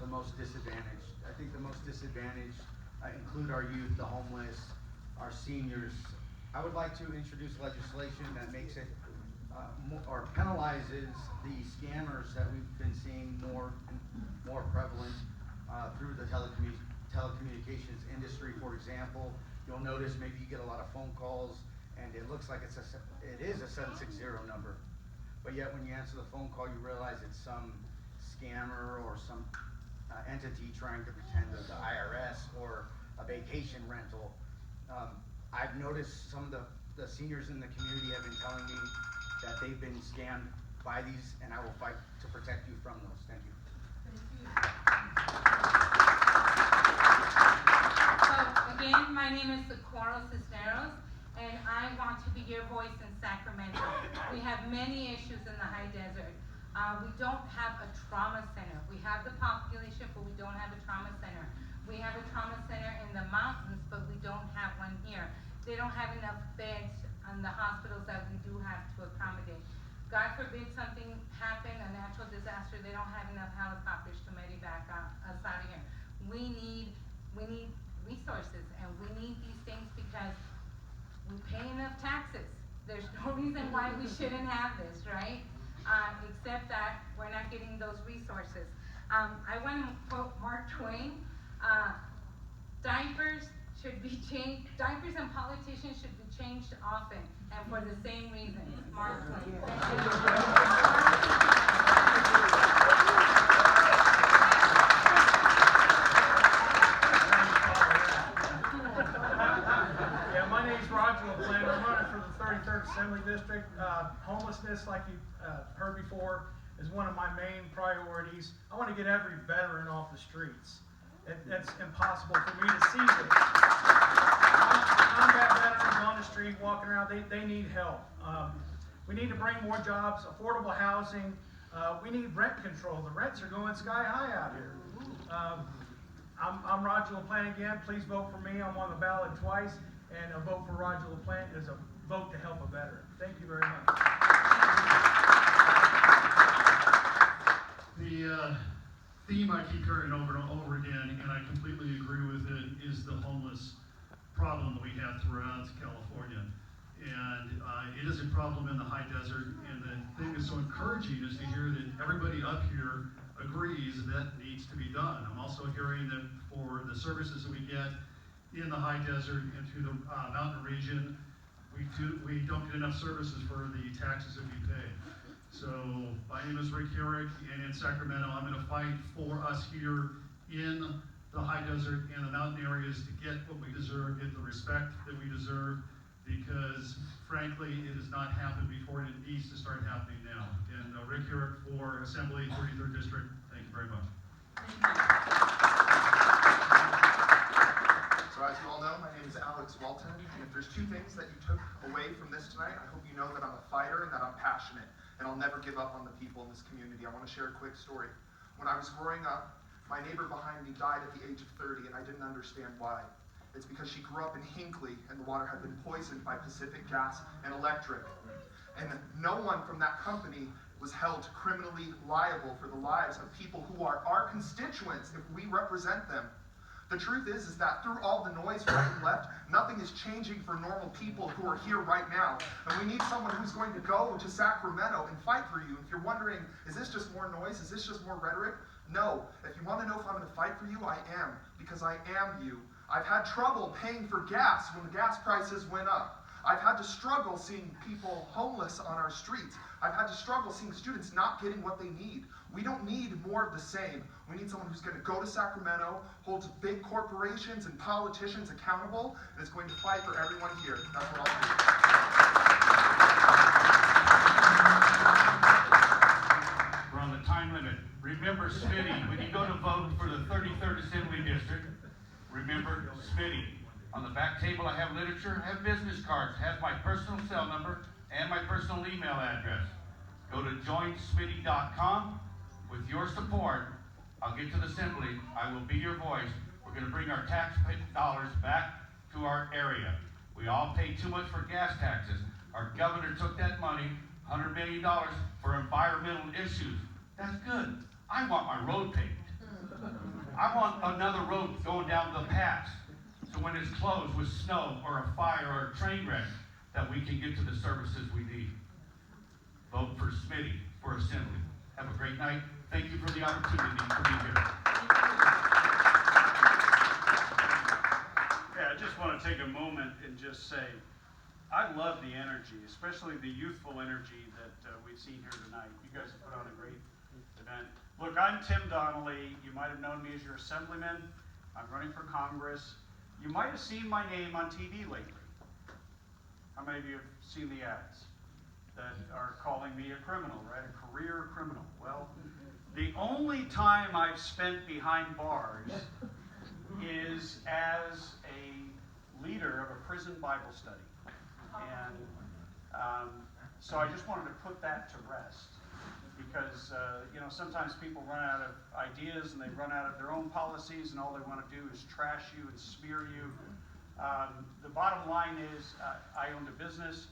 most disadvantaged. I think the most disadvantaged include our youth, the homeless, our seniors. I would like to introduce legislation that makes it or penalizes the scammers that we've been seeing more prevalent through the telecommunications industry. For example, you'll notice maybe you get a lot of phone calls and it looks like it is a 760 number, but yet when you answer the phone call, you realize it's some scammer or some entity trying to pretend that the IRS or a vacation rental. I've noticed some of the seniors in the community have been telling me that they've been scammed by these, and I will fight to protect you from those. Thank you. So again, my name is Socorro Cisneros, and I want to be your voice in Sacramento. We have many issues in the high desert. We don't have a trauma center. We have the population, but we don't have a trauma center. We have a trauma center in the mountains, but we don't have one here. They don't have enough beds in the hospitals that we do have to accommodate. God forbid something happen, a natural disaster, they don't have enough helicopters to medevac us out of here. We need resources, and we need these things because we pay enough taxes. There's no reason why we shouldn't have this, right? Except that we're not getting those resources. I want to quote Mark Twain, diapers and politicians should be changed often, and for the same reasons. Mark Twain. Yeah, my name's Roger LaPlante. I'm running for the 33rd Assembly District. Homelessness, like you heard before, is one of my main priorities. I want to get every veteran off the streets. It's impossible for me to see this. Combat veterans on the street walking around, they need help. We need to bring more jobs, affordable housing. We need rent control. The rents are going sky high out here. I'm Roger LaPlante again. Please vote for me. I'm on the ballot twice, and a vote for Roger LaPlante is a vote to help a veteran. Thank you very much. The theme I keep hearing over and over again, and I completely agree with it, is the homeless problem that we have throughout California. And it is a problem in the high desert, and the thing that's so encouraging is to hear that everybody up here agrees that needs to be done. I'm also hearing that for the services that we get in the high desert and through the mountain region, we don't get enough services for the taxes that we pay. So my name is Rick Herrick, and in Sacramento, I'm going to fight for us here in the high desert and the mountain areas to get what we deserve, get the respect that we deserve, because frankly, it has not happened before, and it needs to start happening now. And Rick Herrick for Assembly 33rd District, thank you very much. So as you all know, my name is Alex Walton, and if there's two things that you took away from this tonight, I hope you know that I'm a fighter and that I'm passionate, and I'll never give up on the people in this community. I want to share a quick story. When I was growing up, my neighbor behind me died at the age of 30, and I didn't understand why. It's because she grew up in Hinckley, and the water had been poisoned by Pacific Gas and Electric. And no one from that company was held criminally liable for the lives of people who are our constituents if we represent them. The truth is that through all the noise right and left, nothing is changing for normal people who are here right now. And we need someone who's going to go to Sacramento and fight for you. If you're wondering, is this just more noise? Is this just more rhetoric? No. If you want to know if I'm going to fight for you, I am. Because I am you. I've had trouble paying for gas when the gas prices went up. I've had to struggle seeing people homeless on our streets. I've had to struggle seeing students not getting what they need. We don't need more of the same. We need someone who's going to go to Sacramento, holds big corporations and politicians accountable, and is going to fight for everyone here. That's what I'll do. We're on the time limit. Remember Smitty, when you go to vote for the 33rd Assembly District, remember Smitty. On the back table I have literature, I have business cards, have my personal cell number and my personal email address. Go to joinsmitty.com. With your support, I'll get to the Assembly. I will be your voice. We're going to bring our tax dollars back to our area. We all pay too much for gas taxes. Our governor took that money, $100 million, for environmental issues. That's good. I want my road paved. I want another road going down the pass, so when it's closed with snow or a fire or a train wreck, that we can get to the services we need. Vote for Smitty for Assembly. Have a great night. Thank you for the opportunity to be here. Yeah, I just want to take a moment and just say, I love the energy, especially the youthful energy that we've seen here tonight. You guys have put on a great event. Look, I'm Tim Donnelly. You might have known me as your assemblyman. I'm running for Congress. You might have seen my name on TV lately. How many of you have seen the ads that are calling me a criminal, right? A career criminal. Well, the only time I've spent behind bars is as a leader of a prison Bible study. And so I just wanted to put that to rest, because you know, sometimes people run out of ideas and they run out of their own policies, and all they want to do is trash you and smear you. The bottom line is, I owned a business.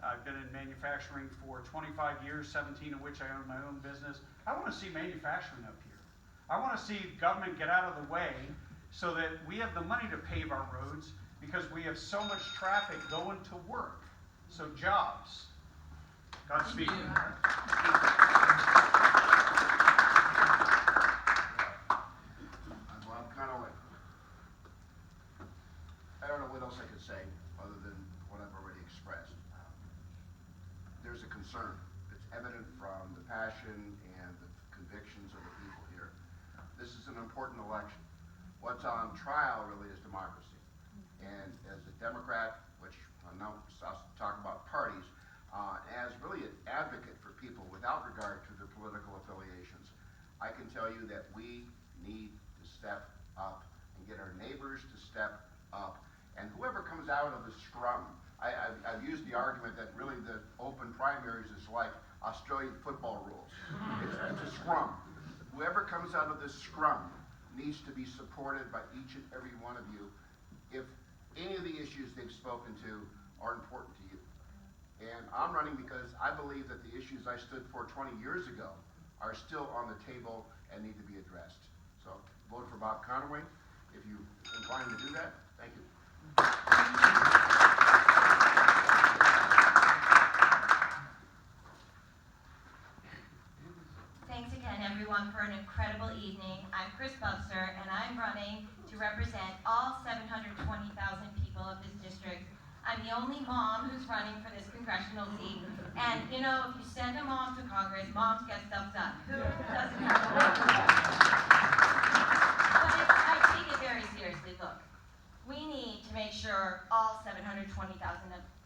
I've been in manufacturing for 25 years, 17 of which I own my own business. I want to see manufacturing up here. I want to see government get out of the way so that we have the money to pave our roads, because we have so much traffic going to work. So jobs. Godspeed. I'm kind of like, I don't know what else I could say other than what I've already expressed. There's a concern. It's evident from the passion and the convictions of the people here. This is an important election. What's on trial really is democracy. And as a Democrat, which I know I'll talk about parties, as really an advocate for people without regard to their political affiliations, I can tell you that we need to step up and get our neighbors to step up. And whoever comes out of the scrum, I've used the argument that really the open primaries is like Australian football rules. It's a scrum. Whoever comes out of this scrum needs to be supported by each and every one of you if any of the issues they've spoken to are important to you. And I'm running because I believe that the issues I stood for 20 years ago are still on the table and need to be addressed. So vote for Bob Conaway if you're inclined to do that. Thank you. Thanks again, everyone, for an incredible evening. I'm Chris Bubser, and I'm running to represent all 720,000 people of this district. I'm the only mom who's running for this congressional seat. And, you know, if you send a mom to Congress, moms get stuff done. Who doesn't have a mom? But I take it very seriously. Look, we need to make sure all 720,000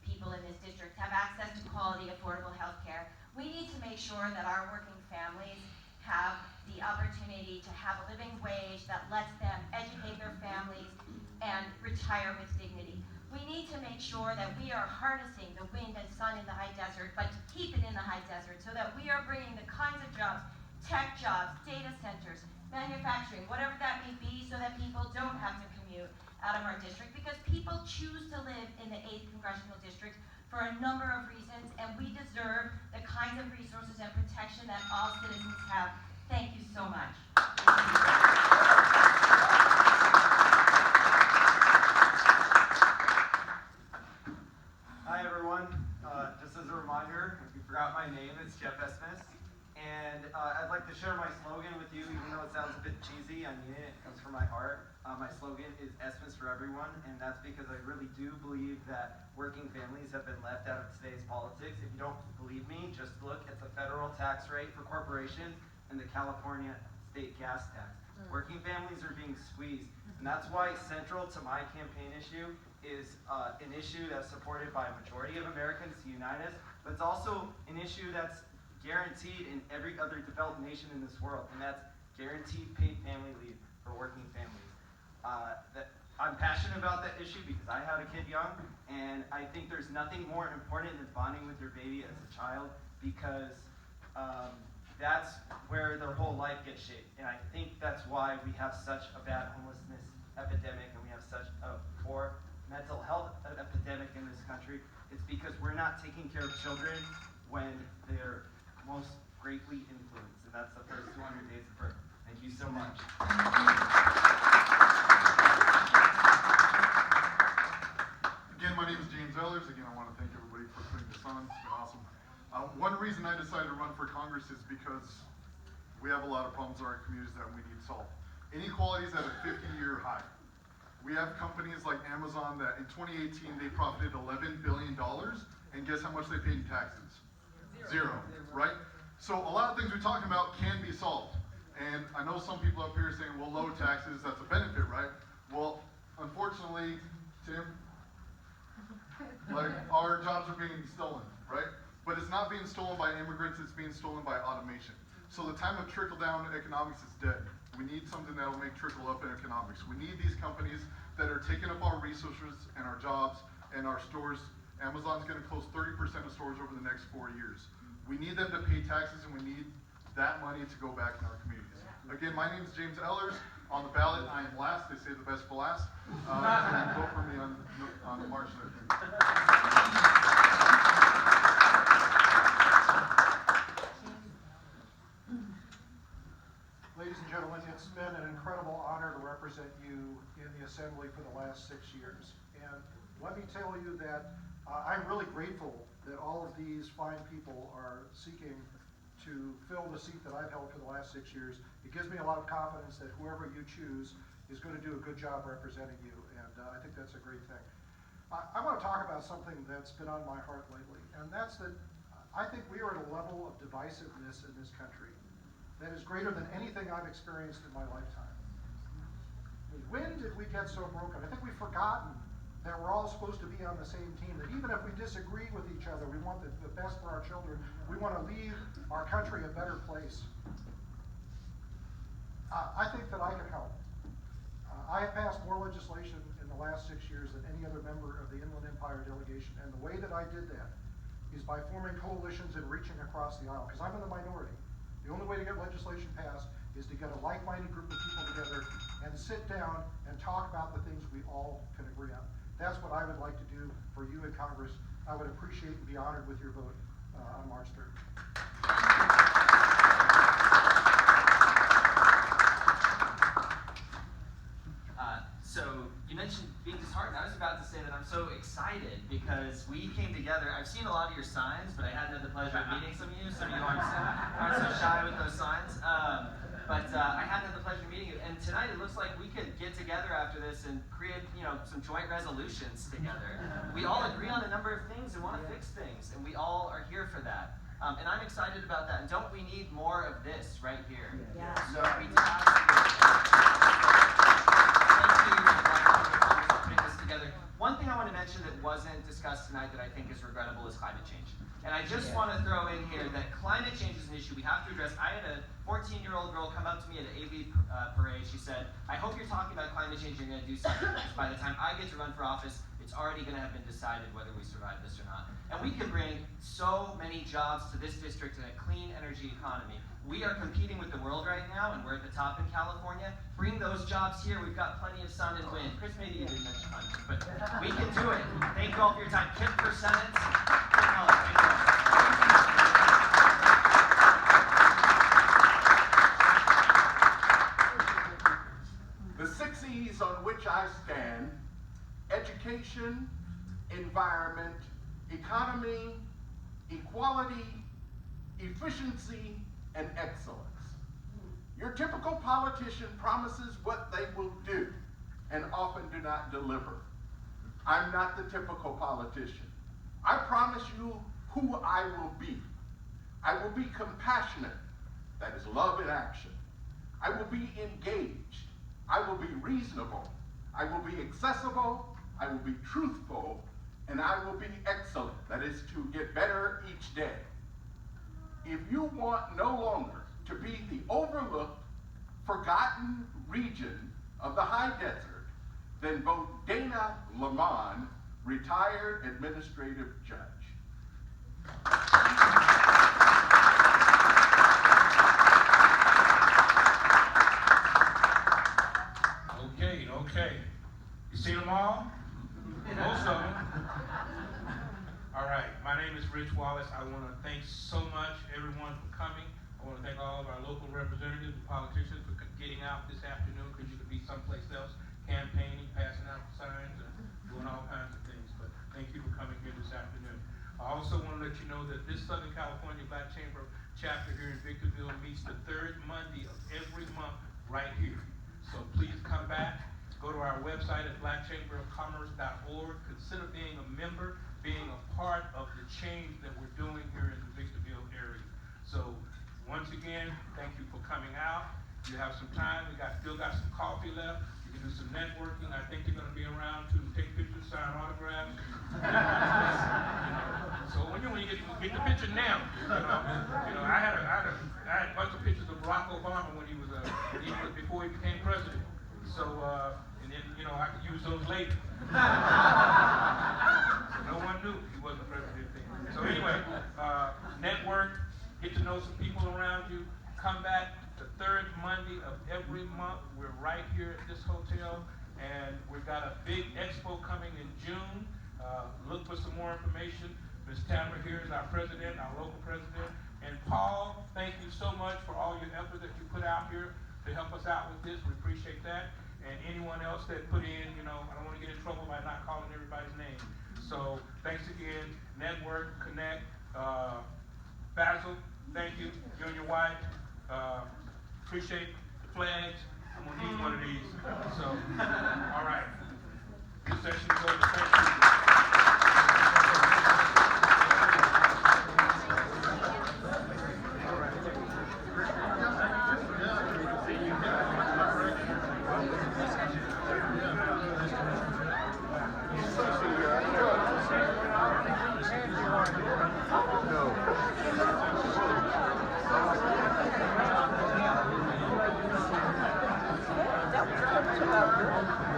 people in this district have access to quality, affordable health care. We need to make sure that our working families have the opportunity to have a living wage that lets them educate their families and retire with dignity. We need to make sure that we are harnessing the wind and sun in the high desert, but to keep it in the high desert, so that we are bringing the kinds of jobs, tech jobs, data centers, manufacturing, whatever that may be, so that people don't have to commute out of our district, because people choose to live in the 8th Congressional District for a number of reasons, and we deserve the kinds of resources and protection that all citizens have. Thank you so much. Hi everyone, just as a reminder, if you forgot my name, it's Jeff Esmes, and I'd like to share my slogan with you, even though it sounds a bit cheesy. I mean it comes from my heart. My slogan is Esmes for everyone, and that's because I really do believe that working families have been left out of today's politics. If you don't believe me, just look at the federal tax rate for corporations and the California state gas tax. Working families are being squeezed, and that's why central to my campaign issue is an issue that's supported by a majority of Americans to unite us, but it's also an issue that's guaranteed in every other developed nation in this world, and that's guaranteed paid family leave for working families. I'm passionate about that issue because I had a kid young, and I think there's nothing more important than bonding with your baby as a child, because that's where their whole life gets shaped. And I think that's why we have such a bad homelessness epidemic, and we have such a poor mental health epidemic in this country, it's because we're not taking care of children when they're most greatly influenced, and that's the first 200 days of birth. Thank you so much. Again, my name is James Ellars. Again, I want to thank everybody for putting this on. It's been awesome. One reason I decided to run for Congress is because we have a lot of problems in our communities that we need solved. Inequality is at a 50-year high. We have companies like Amazon that in 2018 they profited $11 billion, and guess how much they paid in taxes? Zero, right? So a lot of things we're talking about can be solved. And I know some people up here saying, well, low taxes, that's a benefit, right? Well, unfortunately, Tim, like our jobs are being stolen, right? But it's not being stolen by immigrants, it's being stolen by automation. So the time of trickle-down economics is dead. We need something that will make trickle-up economics. We need these companies that are taking up our resources and our jobs and our stores. Amazon's gonna close 30% of stores over the next 4 years. We need them to pay taxes, and we need that money to go back in our communities. Again, my name is James Ellers. On the ballot, I am last. They say the best for last. So vote for me on March 13th. Ladies and gentlemen, it's been an incredible honor to represent you in the Assembly for the last 6 years. And let me tell you that I'm really grateful that all of these fine people are seeking to fill the seat that I've held for the last 6 years. It gives me a lot of confidence that whoever you choose is going to do a good job representing you, and I think that's a great thing. I want to talk about something that's been on my heart lately, and that's that I think we are at a level of divisiveness in this country that is greater than anything I've experienced in my lifetime. I mean, when did we get so broken? I think we've forgotten that we're all supposed to be on the same team, that even if we disagree with each other, we want the best for our children. We want to leave our country a better place. I think that I can help. I have passed more legislation in the last 6 years than any other member of the Inland Empire delegation, and the way that I did that is by forming coalitions and reaching across the aisle, because I'm in the minority. The only way to get legislation passed is to get a like-minded group of people together and sit down and talk about the things we all can agree on. That's what I would like to do for you in Congress. I would appreciate and be honored with your vote on March 3rd. So you mentioned being disheartened. I was about to say that I'm so excited because we came together. I've seen a lot of your signs, but I hadn't had the pleasure of meeting some of you. Some of you aren't so shy with those signs. But I hadn't had the pleasure of meeting you. And tonight it looks like we could get together after this and create, some joint resolutions together. We all agree on a number of things and want to fix things, and we all are here for that. And I'm excited about that. And don't we need more of this right here? Yeah. So we absolutely. Putting this together. One thing I want to mention that wasn't discussed tonight that I think is regrettable is climate change. And I just want to throw in here that climate change is an issue we have to address. I had a 14-year-old girl come up to me at an AV parade. She said, I hope you're talking about climate change, you're going to do something. Because by the time I get to run for office, it's already going to have been decided whether we survive this or not. And we can bring so many jobs to this district in a clean energy economy. We are competing with the world right now, and we're at the top in California. Bring those jobs here. We've got plenty of sun and wind. Chris, maybe you didn't mention climate change, but we can do it. Thank you all for your time. Kip for Senate. The 6 E's on which I stand: education, environment, economy, equality, efficiency, and excellence. Your typical politician promises what they will do and often do not deliver. I'm not the typical politician. I promise you who I will be. I will be compassionate, that is love in action. I will be engaged. I will be reasonable. I will be accessible. I will be truthful. And I will be excellent, that is to get better each day. If you want no longer to be the overlooked, forgotten region of the high desert, then vote Dana Lamont, retired administrative judge. Okay. You see them all? Most of them. All right, my name is Rich Wallace. I want to thank so much everyone for coming. I want to thank all of our local representatives and politicians for getting out this afternoon, because you could be someplace else campaigning, passing out signs, and doing all kinds of things. But thank you for coming here this afternoon. I also want to let you know that this Southern California Black Chamber chapter here in Victorville meets the third Monday of every month right here. So please come back. Go to our website at blackchamberofcommerce.org. Consider being a member, being a part of the change that we're doing here in the Victorville area. So once again, thank you for coming out. You have some time. We still got some coffee left. You can do some networking. I think you're going to be around to take pictures, sign autographs. So when you get the picture now, I had a bunch of pictures of Barack Obama when he was before he became president. So and then I could use those later. So no one knew he wasn't president then. So anyway, network, get to know some people around you. Come back the third Monday of every month. We're right here at this hotel, and we've got a big expo coming in June. Look for some more information. Ms. Tamara here is our president, our local president. And Paul, thank you so much for all your effort that you put out here to help us out with this. We appreciate that. And anyone else that put in, I don't want to get in trouble by not calling everybody's name. So thanks again. Network, connect. Basil, thank you. You and your wife. Appreciate the flags. I'm going to need one of these. So, all right. This session is over. Thank you. That was about good.